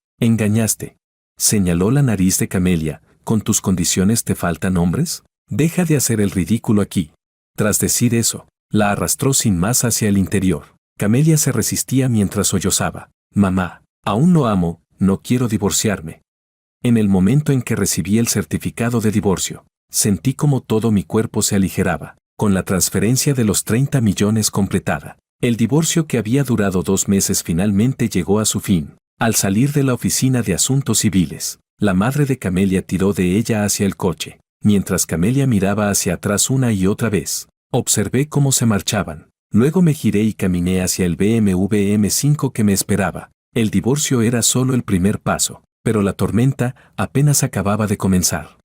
señaló la nariz de Camelia. ¿Con tus condiciones te faltan hombres? Deja de hacer el ridículo aquí. Tras decir eso, la arrastró sin más hacia el interior. Camelia se resistía mientras sollozaba. Mamá, aún lo amo, no quiero divorciarme. En el momento en que recibí el certificado de divorcio, sentí como todo mi cuerpo se aligeraba, con la transferencia de los 30 millones completada. El divorcio que había durado 2 meses finalmente llegó a su fin. Al salir de la oficina de asuntos civiles, la madre de Camelia tiró de ella hacia el coche. Mientras Camelia miraba hacia atrás una y otra vez, observé cómo se marchaban. Luego me giré y caminé hacia el BMW M5 que me esperaba. El divorcio era solo el primer paso, pero la tormenta apenas acababa de comenzar.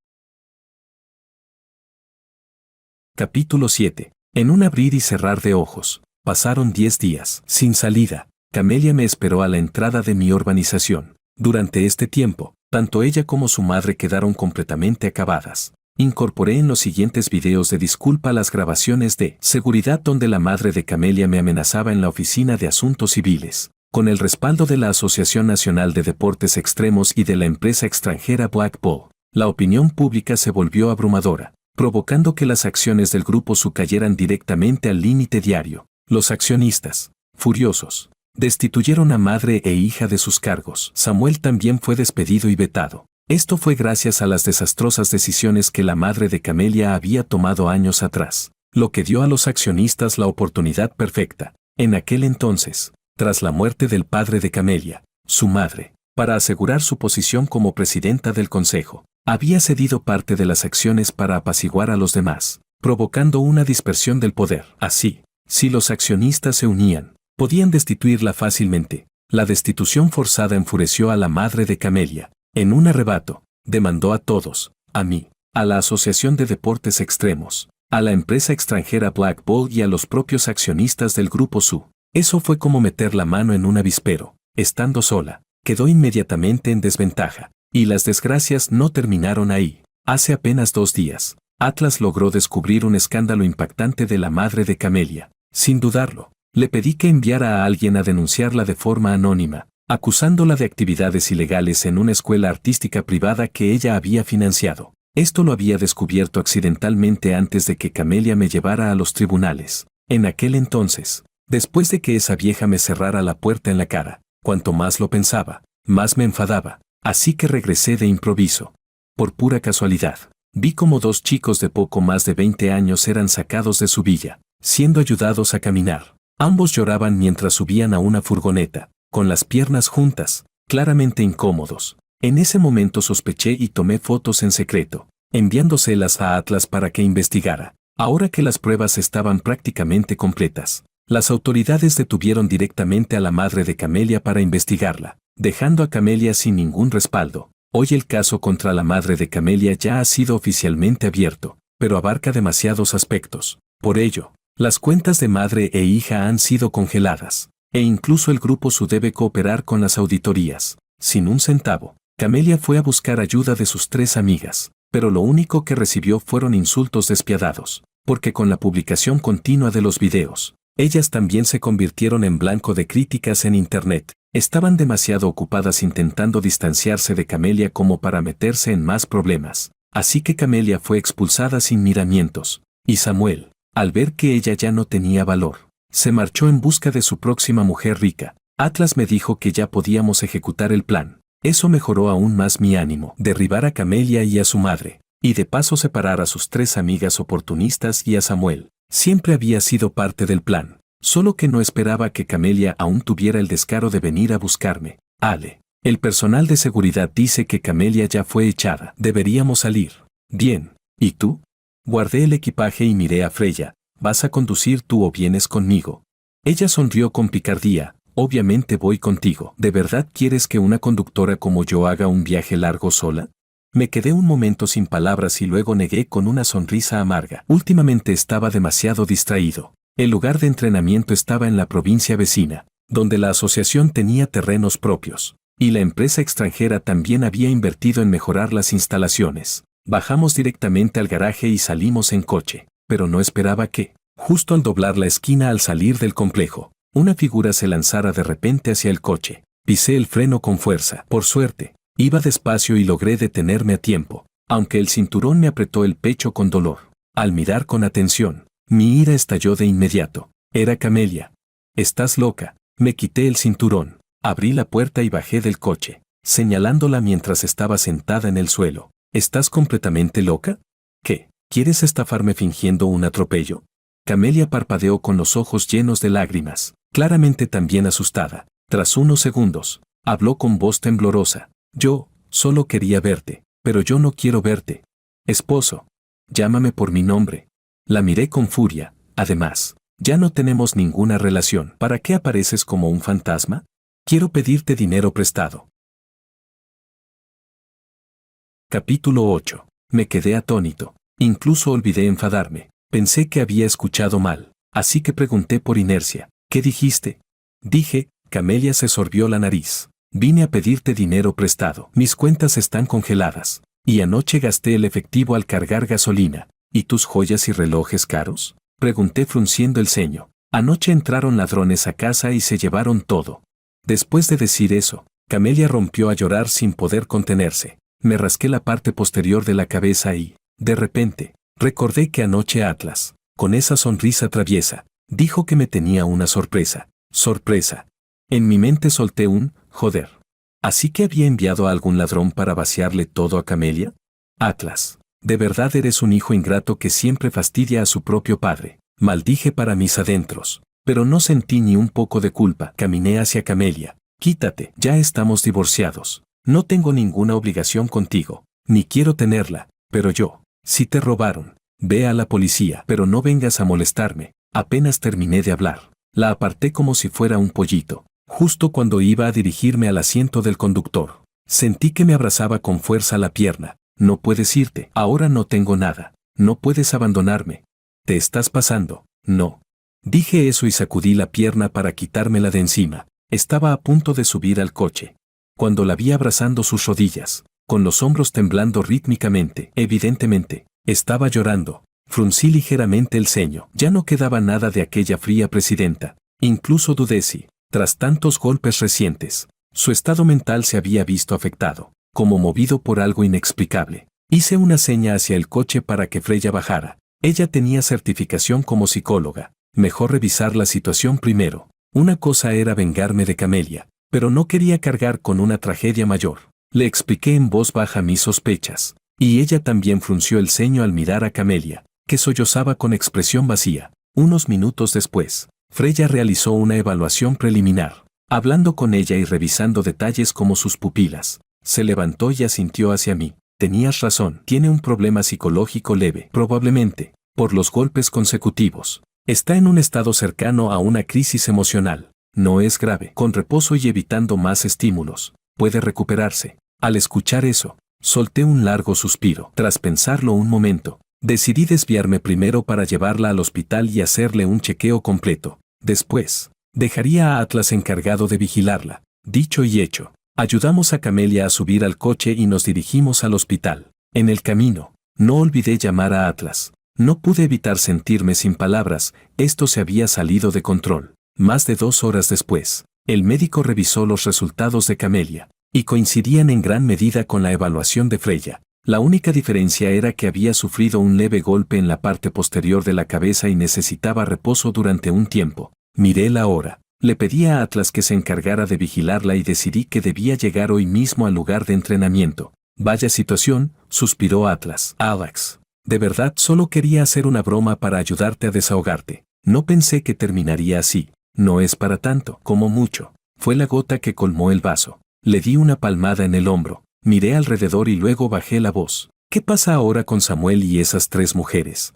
Capítulo 7. En un abrir y cerrar de ojos, pasaron 10 días. Sin salida, Camelia me esperó a la entrada de mi urbanización. Durante este tiempo, tanto ella como su madre quedaron completamente acabadas. Incorporé en los siguientes videos de disculpa las grabaciones de seguridad donde la madre de Camelia me amenazaba en la oficina de asuntos civiles. Con el respaldo de la Asociación Nacional de Deportes Extremos y de la empresa extranjera Black Bull, la opinión pública se volvió abrumadora, provocando que las acciones del grupo SU cayeran directamente al límite diario. Los accionistas, furiosos, destituyeron a madre e hija de sus cargos. Samuel también fue despedido y vetado. Esto fue gracias a las desastrosas decisiones que la madre de Camelia había tomado años atrás, lo que dio a los accionistas la oportunidad perfecta. En aquel entonces, tras la muerte del padre de Camelia, su madre, para asegurar su posición como presidenta del consejo, había cedido parte de las acciones para apaciguar a los demás, provocando una dispersión del poder. Así, si los accionistas se unían, podían destituirla fácilmente. La destitución forzada enfureció a la madre de Camelia. En un arrebato, demandó a todos, a mí, a la Asociación de Deportes Extremos, a la empresa extranjera Black Bull y a los propios accionistas del grupo SU. Eso fue como meter la mano en un avispero. Estando sola, quedó inmediatamente en desventaja. Y las desgracias no terminaron ahí. Hace apenas 2 días, Atlas logró descubrir un escándalo impactante de la madre de Camelia. Sin dudarlo, le pedí que enviara a alguien a denunciarla de forma anónima, acusándola de actividades ilegales en una escuela artística privada que ella había financiado. Esto lo había descubierto accidentalmente antes de que Camelia me llevara a los tribunales. En aquel entonces, después de que esa vieja me cerrara la puerta en la cara, cuanto más lo pensaba, más me enfadaba. Así que regresé de improviso. Por pura casualidad, vi como 2 chicos de poco más de 20 años eran sacados de su villa, siendo ayudados a caminar. Ambos lloraban mientras subían a una furgoneta, con las piernas juntas, claramente incómodos. En ese momento sospeché y tomé fotos en secreto, enviándoselas a Atlas para que investigara. Ahora que las pruebas estaban prácticamente completas, las autoridades detuvieron directamente a la madre de Camelia para investigarla, dejando a Camelia sin ningún respaldo. Hoy el caso contra la madre de Camelia ya ha sido oficialmente abierto, pero abarca demasiados aspectos. Por ello, las cuentas de madre e hija han sido congeladas, e incluso el grupo SU debe cooperar con las auditorías. Sin un centavo, Camelia fue a buscar ayuda de sus 3 amigas, pero lo único que recibió fueron insultos despiadados, porque con la publicación continua de los videos, ellas también se convirtieron en blanco de críticas en Internet. Estaban demasiado ocupadas intentando distanciarse de Camelia como para meterse en más problemas. Así que Camelia fue expulsada sin miramientos, y Samuel, al ver que ella ya no tenía valor, se marchó en busca de su próxima mujer rica. Atlas me dijo que ya podíamos ejecutar el plan. Eso mejoró aún más mi ánimo, derribar a Camelia y a su madre, y de paso separar a sus 3 amigas oportunistas y a Samuel. Siempre había sido parte del plan, solo que no esperaba que Camelia aún tuviera el descaro de venir a buscarme. Ale, el personal de seguridad dice que Camelia ya fue echada. Deberíamos salir. Bien. ¿Y tú? Guardé el equipaje y miré a Freya. ¿Vas a conducir tú o vienes conmigo? Ella sonrió con picardía. Obviamente voy contigo. ¿De verdad quieres que una conductora como yo haga un viaje largo sola? Me quedé un momento sin palabras y luego negué con una sonrisa amarga. Últimamente estaba demasiado distraído. El lugar de entrenamiento estaba en la provincia vecina, donde la asociación tenía terrenos propios, y la empresa extranjera también había invertido en mejorar las instalaciones. Bajamos directamente al garaje y salimos en coche, pero no esperaba que, justo al doblar la esquina al salir del complejo, una figura se lanzara de repente hacia el coche. Pisé el freno con fuerza. Por suerte, iba despacio y logré detenerme a tiempo, aunque el cinturón me apretó el pecho con dolor. Al mirar con atención, mi ira estalló de inmediato. Era Camelia. «Estás loca». Me quité el cinturón, abrí la puerta y bajé del coche, señalándola mientras estaba sentada en el suelo. «¿Estás completamente loca? ¿Qué? ¿Quieres estafarme fingiendo un atropello?» Camelia parpadeó con los ojos llenos de lágrimas, claramente también asustada. Tras unos segundos, habló con voz temblorosa. «Yo solo quería verte, pero yo no quiero verte. Esposo, llámame por mi nombre». La miré con furia. «Además, ya no tenemos ninguna relación. ¿Para qué apareces como un fantasma? Quiero pedirte dinero prestado». Capítulo 8. Me quedé atónito. Incluso olvidé enfadarme. Pensé que había escuchado mal, así que pregunté por inercia. «¿Qué dijiste?» Dije. Camelia se sorbió la nariz. «Vine a pedirte dinero prestado. Mis cuentas están congeladas. Y anoche gasté el efectivo al cargar gasolina. ¿Y tus joyas y relojes caros?», pregunté frunciendo el ceño. «Anoche entraron ladrones a casa y se llevaron todo». Después de decir eso, Camelia rompió a llorar sin poder contenerse. Me rasqué la parte posterior de la cabeza y, de repente, recordé que anoche Atlas, con esa sonrisa traviesa, dijo que me tenía una sorpresa. Sorpresa. En mi mente solté un «joder». ¿Así que había enviado a algún ladrón para vaciarle todo a Camelia? «Atlas, de verdad eres un hijo ingrato que siempre fastidia a su propio padre», maldije para mis adentros. Pero no sentí ni un poco de culpa. Caminé hacia Camelia. «Quítate, ya estamos divorciados. No tengo ninguna obligación contigo, ni quiero tenerla, pero yo, si te robaron, ve a la policía, pero no vengas a molestarme». Apenas terminé de hablar, la aparté como si fuera un pollito. Justo cuando iba a dirigirme al asiento del conductor, sentí que me abrazaba con fuerza la pierna. «No puedes irte, ahora no tengo nada, no puedes abandonarme. Te estás pasando». «No». Dije eso y sacudí la pierna para quitármela de encima. Estaba a punto de subir al coche, cuando la vi abrazando sus rodillas, con los hombros temblando rítmicamente. Evidentemente, estaba llorando. Fruncí ligeramente el ceño. Ya no quedaba nada de aquella fría presidenta. Incluso dudé si, tras tantos golpes recientes, su estado mental se había visto afectado, como movido por algo inexplicable. Hice una seña hacia el coche para que Freya bajara. Ella tenía certificación como psicóloga. Mejor revisar la situación primero. Una cosa era vengarme de Camelia, pero no quería cargar con una tragedia mayor. Le expliqué en voz baja mis sospechas, y ella también frunció el ceño al mirar a Camelia, que sollozaba con expresión vacía. Unos minutos después, Freya realizó una evaluación preliminar. Hablando con ella y revisando detalles como sus pupilas, se levantó y asintió hacia mí. «Tenías razón, tiene un problema psicológico leve, probablemente, por los golpes consecutivos. Está en un estado cercano a una crisis emocional. No es grave. Con reposo y evitando más estímulos, puede recuperarse». Al escuchar eso, solté un largo suspiro. Tras pensarlo un momento, decidí desviarme primero para llevarla al hospital y hacerle un chequeo completo. Después, dejaría a Atlas encargado de vigilarla. Dicho y hecho. Ayudamos a Camelia a subir al coche y nos dirigimos al hospital. En el camino, no olvidé llamar a Atlas. No pude evitar sentirme sin palabras, esto se había salido de control. Más de 2 horas después, el médico revisó los resultados de Camelia, y coincidían en gran medida con la evaluación de Freya. La única diferencia era que había sufrido un leve golpe en la parte posterior de la cabeza y necesitaba reposo durante un tiempo. Miré la hora. Le pedí a Atlas que se encargara de vigilarla y decidí que debía llegar hoy mismo al lugar de entrenamiento. Vaya situación, suspiró Atlas. Alex, de verdad solo quería hacer una broma para ayudarte a desahogarte. No pensé que terminaría así. No es para tanto, como mucho. Fue la gota que colmó el vaso. Le di una palmada en el hombro. Miré alrededor y luego bajé la voz. ¿Qué pasa ahora con Samuel y esas 3 mujeres?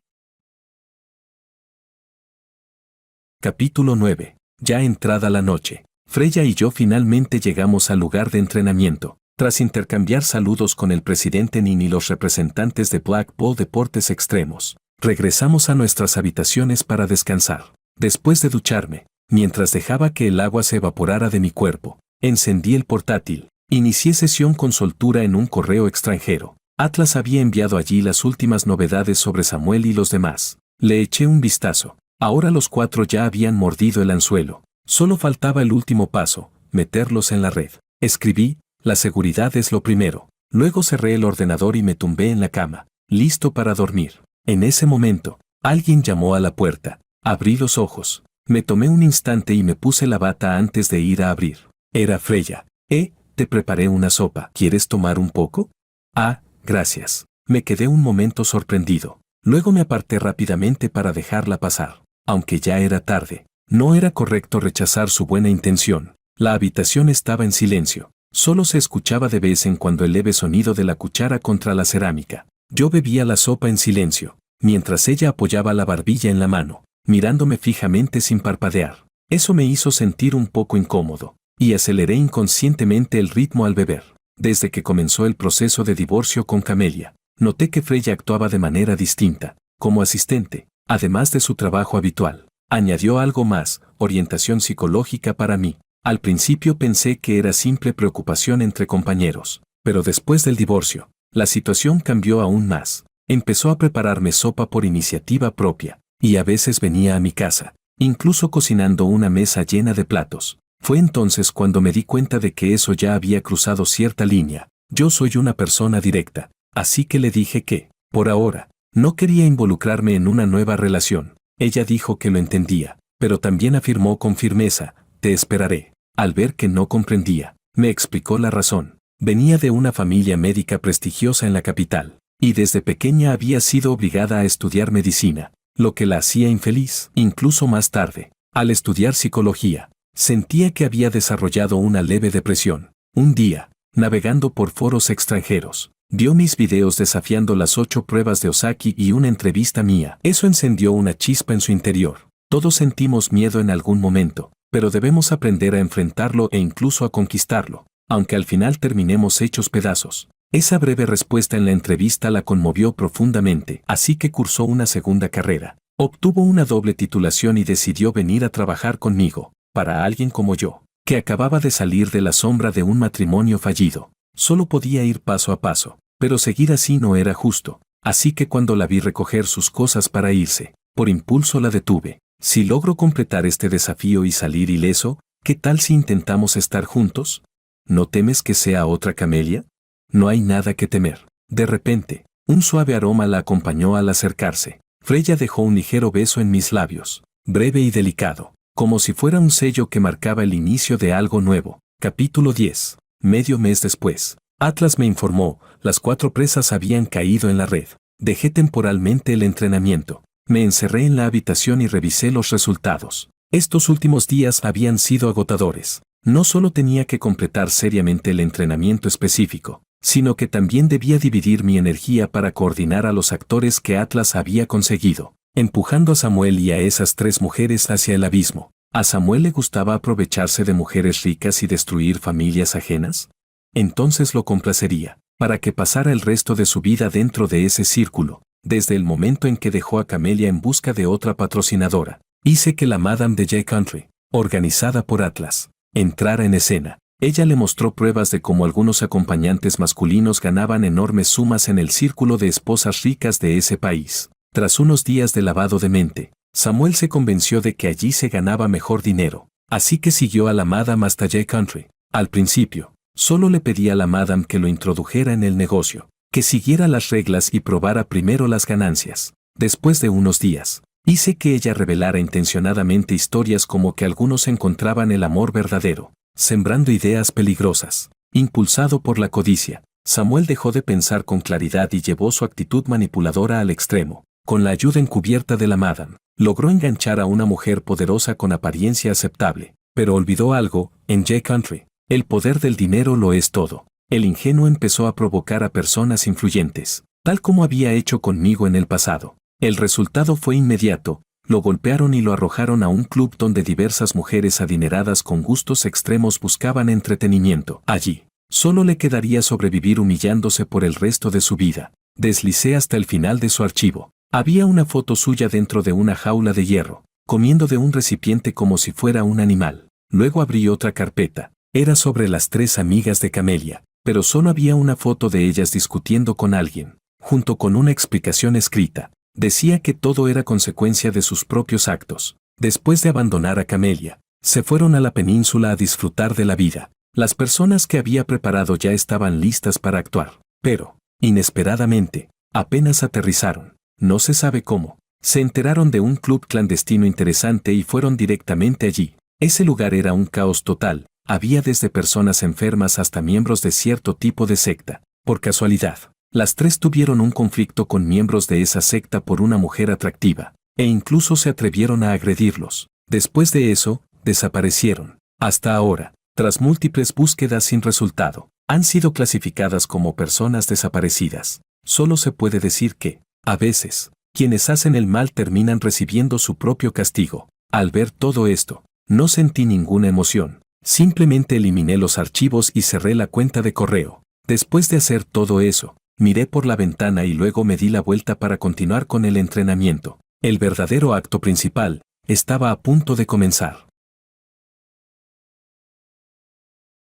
Capítulo 9. Ya entrada la noche, Freya y yo finalmente llegamos al lugar de entrenamiento. Tras intercambiar saludos con el presidente Nin y los representantes de Blackpool Deportes Extremos, regresamos a nuestras habitaciones para descansar. Después de ducharme, mientras dejaba que el agua se evaporara de mi cuerpo, encendí el portátil. Inicié sesión con soltura en un correo extranjero. Atlas había enviado allí las últimas novedades sobre Samuel y los demás. Le eché un vistazo. Ahora los 4 ya habían mordido el anzuelo. Solo faltaba el último paso, meterlos en la red. Escribí, la seguridad es lo primero. Luego cerré el ordenador y me tumbé en la cama, listo para dormir. En ese momento, alguien llamó a la puerta. Abrí los ojos. Me tomé un instante y me puse la bata antes de ir a abrir. Era Freya. Te preparé una sopa. ¿Quieres tomar un poco? Ah, gracias. Me quedé un momento sorprendido. Luego me aparté rápidamente para dejarla pasar. Aunque ya era tarde, no era correcto rechazar su buena intención. La habitación estaba en silencio. Solo se escuchaba de vez en cuando el leve sonido de la cuchara contra la cerámica. Yo bebía la sopa en silencio, mientras ella apoyaba la barbilla en la mano, mirándome fijamente sin parpadear. Eso me hizo sentir un poco incómodo, y aceleré inconscientemente el ritmo al beber. Desde que comenzó el proceso de divorcio con Camelia, noté que Freya actuaba de manera distinta, como asistente, además de su trabajo habitual. Añadió algo más, orientación psicológica para mí. Al principio pensé que era simple preocupación entre compañeros, pero después del divorcio, la situación cambió aún más. Empezó a prepararme sopa por iniciativa propia, y a veces venía a mi casa, incluso cocinando una mesa llena de platos. Fue entonces cuando me di cuenta de que eso ya había cruzado cierta línea. Yo soy una persona directa, así que le dije que, por ahora, no quería involucrarme en una nueva relación. Ella dijo que lo entendía, pero también afirmó con firmeza, te esperaré. Al ver que no comprendía, me explicó la razón. Venía de una familia médica prestigiosa en la capital, y desde pequeña había sido obligada a estudiar medicina, lo que la hacía infeliz. Incluso más tarde, al estudiar psicología, sentía que había desarrollado una leve depresión. Un día, navegando por foros extranjeros, vio mis videos desafiando las 8 pruebas de Ozaki y una entrevista mía. Eso encendió una chispa en su interior. Todos sentimos miedo en algún momento, pero debemos aprender a enfrentarlo e incluso a conquistarlo, aunque al final terminemos hechos pedazos. Esa breve respuesta en la entrevista la conmovió profundamente, así que cursó una segunda carrera. Obtuvo una doble titulación y decidió venir a trabajar conmigo. Para alguien como yo, que acababa de salir de la sombra de un matrimonio fallido, solo podía ir paso a paso, pero seguir así no era justo. Así que cuando la vi recoger sus cosas para irse, por impulso la detuve. Si logro completar este desafío y salir ileso, ¿qué tal si intentamos estar juntos? ¿No temes que sea otra Camelia? No hay nada que temer. De repente, un suave aroma la acompañó al acercarse. Freya dejó un ligero beso en mis labios, breve y delicado, como si fuera un sello que marcaba el inicio de algo nuevo. Capítulo 10. Medio mes después, Atlas me informó, las 4 presas habían caído en la red. Dejé temporalmente el entrenamiento. Me encerré en la habitación y revisé los resultados. Estos últimos días habían sido agotadores. No solo tenía que completar seriamente el entrenamiento específico, sino que también debía dividir mi energía para coordinar a los actores que Atlas había conseguido, empujando a Samuel y a esas 3 mujeres hacia el abismo. ¿A Samuel le gustaba aprovecharse de mujeres ricas y destruir familias ajenas? Entonces lo complacería, para que pasara el resto de su vida dentro de ese círculo. Desde el momento en que dejó a Camelia en busca de otra patrocinadora, hice que la Madame de J Country, organizada por Atlas, entrara en escena. Ella le mostró pruebas de cómo algunos acompañantes masculinos ganaban enormes sumas en el círculo de esposas ricas de ese país. Tras unos días de lavado de mente, Samuel se convenció de que allí se ganaba mejor dinero, así que siguió a la Madame hasta Jay Country. Al principio, solo le pedía a la Madame que lo introdujera en el negocio, que siguiera las reglas y probara primero las ganancias. Después de unos días, hice que ella revelara intencionadamente historias como que algunos encontraban el amor verdadero, sembrando ideas peligrosas. Impulsado por la codicia, Samuel dejó de pensar con claridad y llevó su actitud manipuladora al extremo. Con la ayuda encubierta de la Madame, logró enganchar a una mujer poderosa con apariencia aceptable, pero olvidó algo: en Jay Country, el poder del dinero lo es todo. El ingenuo empezó a provocar a personas influyentes, tal como había hecho conmigo en el pasado. El resultado fue inmediato: lo golpearon y lo arrojaron a un club donde diversas mujeres adineradas con gustos extremos buscaban entretenimiento. Allí, solo le quedaría sobrevivir humillándose por el resto de su vida. Deslicé hasta el final de su archivo. Había una foto suya dentro de una jaula de hierro, comiendo de un recipiente como si fuera un animal. Luego abrí otra carpeta. Era sobre las 3 amigas de Camelia, pero solo había una foto de ellas discutiendo con alguien, junto con una explicación escrita. Decía que todo era consecuencia de sus propios actos. Después de abandonar a Camelia, se fueron a la península a disfrutar de la vida. Las personas que había preparado ya estaban listas para actuar, pero, inesperadamente, apenas aterrizaron. No se sabe cómo. Se enteraron de un club clandestino interesante y fueron directamente allí. Ese lugar era un caos total. Había desde personas enfermas hasta miembros de cierto tipo de secta. Por casualidad, las 3 tuvieron un conflicto con miembros de esa secta por una mujer atractiva, e incluso se atrevieron a agredirlos. Después de eso, desaparecieron. Hasta ahora, tras múltiples búsquedas sin resultado, han sido clasificadas como personas desaparecidas. Solo se puede decir que, a veces, quienes hacen el mal terminan recibiendo su propio castigo. Al ver todo esto, no sentí ninguna emoción. Simplemente eliminé los archivos y cerré la cuenta de correo. Después de hacer todo eso, miré por la ventana y luego me di la vuelta para continuar con el entrenamiento. El verdadero acto principal estaba a punto de comenzar.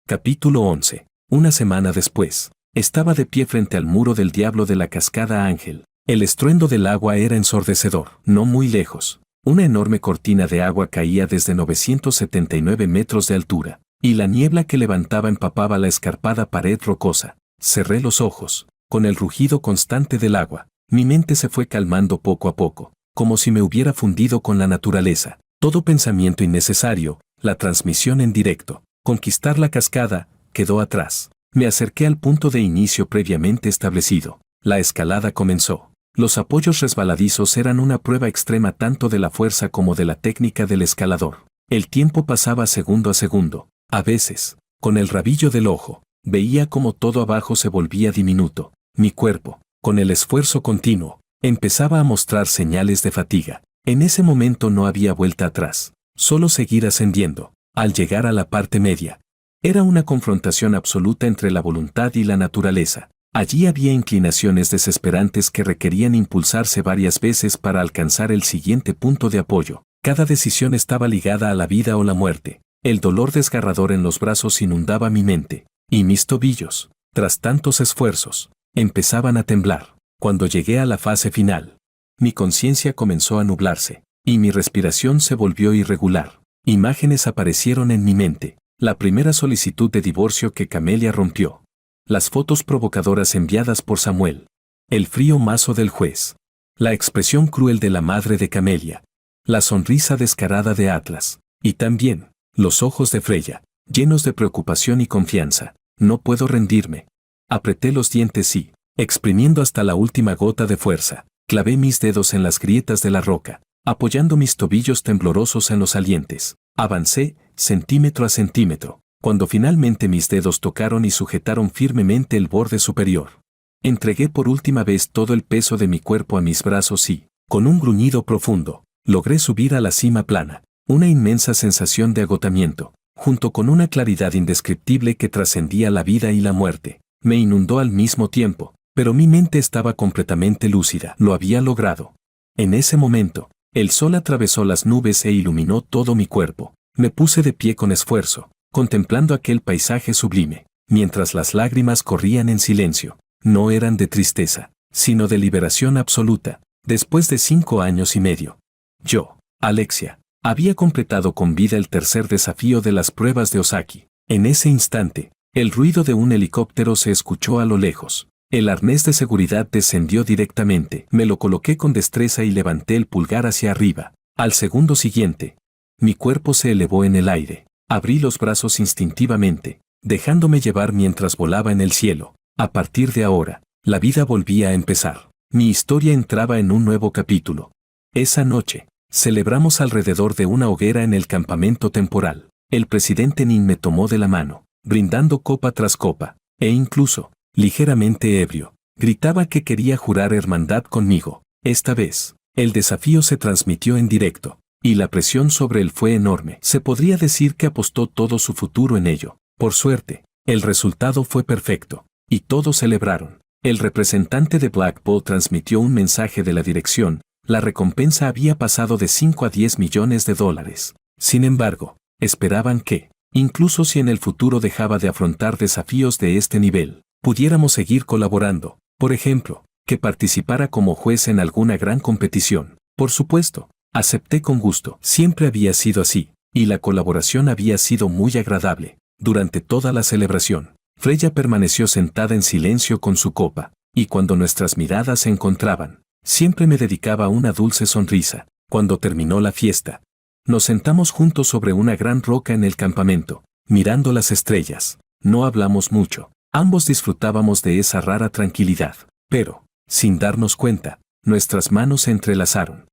Capítulo 11. Una semana después, estaba de pie frente al muro del diablo de la cascada Ángel. El estruendo del agua era ensordecedor. No muy lejos, una enorme cortina de agua caía desde 979 metros de altura, y la niebla que levantaba empapaba la escarpada pared rocosa. Cerré los ojos. Con el rugido constante del agua, mi mente se fue calmando poco a poco, como si me hubiera fundido con la naturaleza. Todo pensamiento innecesario, la transmisión en directo, conquistar la cascada, quedó atrás. Me acerqué al punto de inicio previamente establecido. La escalada comenzó. Los apoyos resbaladizos eran una prueba extrema tanto de la fuerza como de la técnica del escalador. El tiempo pasaba segundo a segundo. A veces, con el rabillo del ojo, veía como todo abajo se volvía diminuto. Mi cuerpo, con el esfuerzo continuo, empezaba a mostrar señales de fatiga. En ese momento no había vuelta atrás, solo seguir ascendiendo. Al llegar a la parte media, era una confrontación absoluta entre la voluntad y la naturaleza. Allí había inclinaciones desesperantes que requerían impulsarse varias veces para alcanzar el siguiente punto de apoyo. Cada decisión estaba ligada a la vida o la muerte. El dolor desgarrador en los brazos inundaba mi mente, y mis tobillos, tras tantos esfuerzos, empezaban a temblar. Cuando llegué a la fase final, mi conciencia comenzó a nublarse, y mi respiración se volvió irregular. Imágenes aparecieron en mi mente. La primera solicitud de divorcio que Camelia rompió. Las fotos provocadoras enviadas por Samuel. El frío mazo del juez. La expresión cruel de la madre de Camelia. La sonrisa descarada de Atlas. Y también, los ojos de Freya, llenos de preocupación y confianza. No puedo rendirme. Apreté los dientes y, exprimiendo hasta la última gota de fuerza, clavé mis dedos en las grietas de la roca, apoyando mis tobillos temblorosos en los salientes. Avancé, centímetro a centímetro, cuando finalmente mis dedos tocaron y sujetaron firmemente el borde superior. Entregué por última vez todo el peso de mi cuerpo a mis brazos y, con un gruñido profundo, logré subir a la cima plana. Una inmensa sensación de agotamiento, junto con una claridad indescriptible que trascendía la vida y la muerte, me inundó al mismo tiempo, pero mi mente estaba completamente lúcida. Lo había logrado. En ese momento, el sol atravesó las nubes e iluminó todo mi cuerpo. Me puse de pie con esfuerzo, contemplando aquel paisaje sublime, mientras las lágrimas corrían en silencio. No eran de tristeza, sino de liberación absoluta. Después de 5 años y medio, yo, Alexia, había completado con vida el tercer desafío de las pruebas de Ozaki. En ese instante, el ruido de un helicóptero se escuchó a lo lejos. El arnés de seguridad descendió directamente. Me lo coloqué con destreza y levanté el pulgar hacia arriba. Al segundo siguiente, mi cuerpo se elevó en el aire. Abrí los brazos instintivamente, dejándome llevar mientras volaba en el cielo. A partir de ahora, la vida volvía a empezar. Mi historia entraba en un nuevo capítulo. Esa noche, celebramos alrededor de una hoguera en el campamento temporal. El presidente Nin me tomó de la mano, brindando copa tras copa, e incluso, ligeramente ebrio, gritaba que quería jurar hermandad conmigo. Esta vez, el desafío se transmitió en directo, y la presión sobre él fue enorme. Se podría decir que apostó todo su futuro en ello. Por suerte, el resultado fue perfecto, y todos celebraron. El representante de Black Ball transmitió un mensaje de la dirección. La recompensa había pasado de 5 a 10 millones de dólares. Sin embargo, esperaban que, incluso si en el futuro dejaba de afrontar desafíos de este nivel, pudiéramos seguir colaborando. Por ejemplo, que participara como juez en alguna gran competición. Por supuesto, acepté con gusto. Siempre había sido así, y la colaboración había sido muy agradable. Durante toda la celebración, Freya permaneció sentada en silencio con su copa, y cuando nuestras miradas se encontraban, siempre me dedicaba una dulce sonrisa. Cuando terminó la fiesta, nos sentamos juntos sobre una gran roca en el campamento, mirando las estrellas. No hablamos mucho, ambos disfrutábamos de esa rara tranquilidad, pero, sin darnos cuenta, nuestras manos se entrelazaron.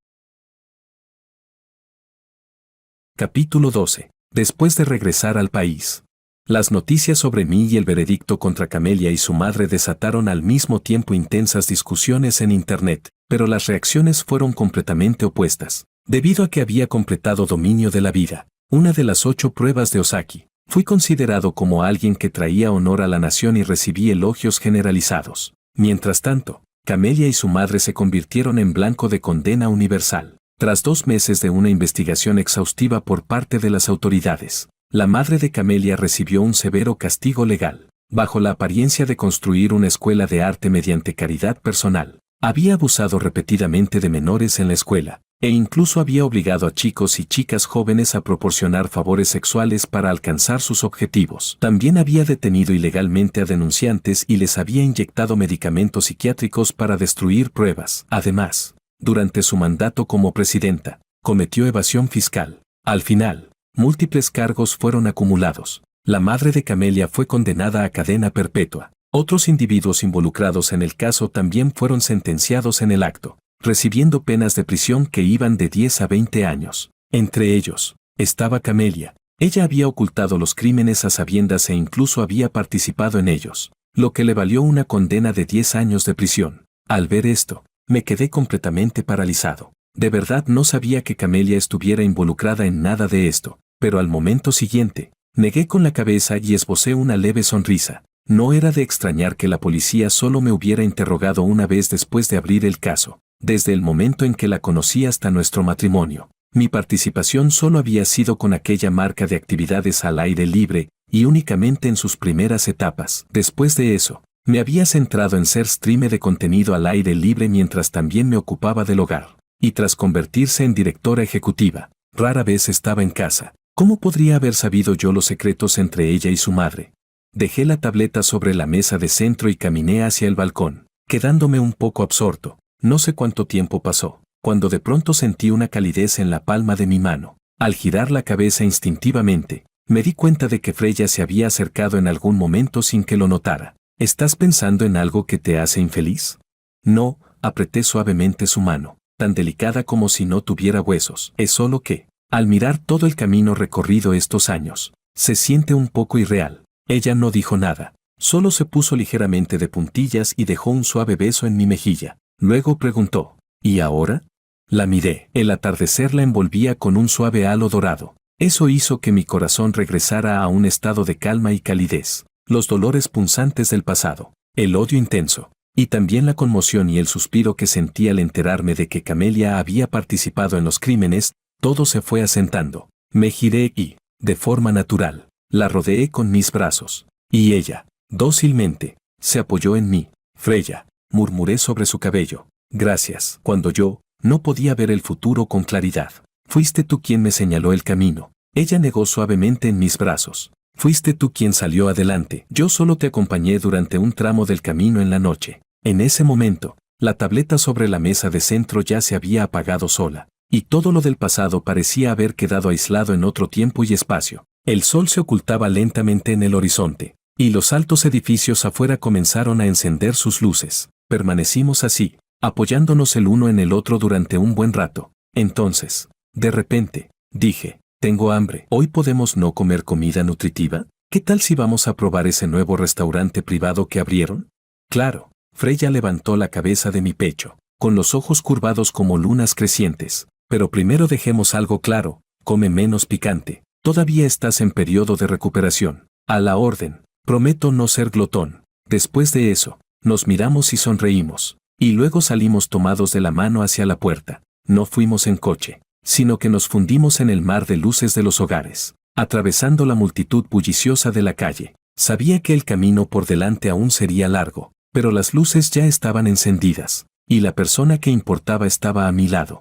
Capítulo 12. Después de regresar al país. Las noticias sobre mí y el veredicto contra Camelia y su madre desataron al mismo tiempo intensas discusiones en Internet, pero las reacciones fueron completamente opuestas. Debido a que había completado dominio de la vida, una de las 8 pruebas de Ozaki, fui considerado como alguien que traía honor a la nación y recibí elogios generalizados. Mientras tanto, Camelia y su madre se convirtieron en blanco de condena universal. Tras 2 meses de una investigación exhaustiva por parte de las autoridades, la madre de Camelia recibió un severo castigo legal. Bajo la apariencia de construir una escuela de arte mediante caridad personal, había abusado repetidamente de menores en la escuela, e incluso había obligado a chicos y chicas jóvenes a proporcionar favores sexuales para alcanzar sus objetivos. También había detenido ilegalmente a denunciantes y les había inyectado medicamentos psiquiátricos para destruir pruebas. Además, durante su mandato como presidenta, cometió evasión fiscal. Al final, múltiples cargos fueron acumulados. La madre de Camelia fue condenada a cadena perpetua. Otros individuos involucrados en el caso también fueron sentenciados en el acto, recibiendo penas de prisión que iban de 10 a 20 años. Entre ellos, estaba Camelia. Ella había ocultado los crímenes a sabiendas e incluso había participado en ellos, lo que le valió una condena de 10 años de prisión. Al ver esto, me quedé completamente paralizado. De verdad no sabía que Camelia estuviera involucrada en nada de esto, pero al momento siguiente, negué con la cabeza y esbocé una leve sonrisa. No era de extrañar que la policía solo me hubiera interrogado una vez después de abrir el caso. Desde el momento en que la conocí hasta nuestro matrimonio, mi participación solo había sido con aquella marca de actividades al aire libre y únicamente en sus primeras etapas. Después de eso, me había centrado en ser streamer de contenido al aire libre mientras también me ocupaba del hogar. Y tras convertirse en directora ejecutiva, rara vez estaba en casa. ¿Cómo podría haber sabido yo los secretos entre ella y su madre? Dejé la tableta sobre la mesa de centro y caminé hacia el balcón, quedándome un poco absorto. No sé cuánto tiempo pasó, cuando de pronto sentí una calidez en la palma de mi mano. Al girar la cabeza instintivamente, me di cuenta de que Freya se había acercado en algún momento sin que lo notara. ¿Estás pensando en algo que te hace infeliz? No, apreté suavemente su mano, tan delicada como si no tuviera huesos. Es solo que, al mirar todo el camino recorrido estos años, se siente un poco irreal. Ella no dijo nada, solo se puso ligeramente de puntillas y dejó un suave beso en mi mejilla. Luego preguntó, ¿y ahora? La miré. El atardecer la envolvía con un suave halo dorado. Eso hizo que mi corazón regresara a un estado de calma y calidez. Los dolores punzantes del pasado, el odio intenso, y también la conmoción y el suspiro que sentí al enterarme de que Camelia había participado en los crímenes, todo se fue asentando. Me giré y, de forma natural, La rodeé con mis brazos. Y ella, dócilmente, se apoyó en mí. Freya, murmuré sobre su cabello. Gracias. Cuando yo no podía ver el futuro con claridad. Fuiste tú quien me señaló el camino. Ella negó suavemente en mis brazos. Fuiste tú quien salió adelante. Yo solo te acompañé durante un tramo del camino en la noche. En ese momento, la tableta sobre la mesa de centro ya se había apagado sola. Y todo lo del pasado parecía haber quedado aislado en otro tiempo y espacio. El sol se ocultaba lentamente en el horizonte. Y los altos edificios afuera comenzaron a encender sus luces. Permanecimos así, apoyándonos el uno en el otro durante un buen rato. Entonces, de repente, dije, tengo hambre. ¿Hoy podemos no comer comida nutritiva? ¿Qué tal si vamos a probar ese nuevo restaurante privado que abrieron? Claro, Freya levantó la cabeza de mi pecho, con los ojos curvados como lunas crecientes. Pero primero dejemos algo claro, come menos picante. Todavía estás en periodo de recuperación. A la orden. Prometo no ser glotón. Después de eso, nos miramos y sonreímos. Y luego salimos tomados de la mano hacia la puerta. No fuimos en coche, sino que nos fundimos en el mar de luces de los hogares, atravesando la multitud bulliciosa de la calle. Sabía que el camino por delante aún sería largo, pero las luces ya estaban encendidas, y la persona que importaba estaba a mi lado.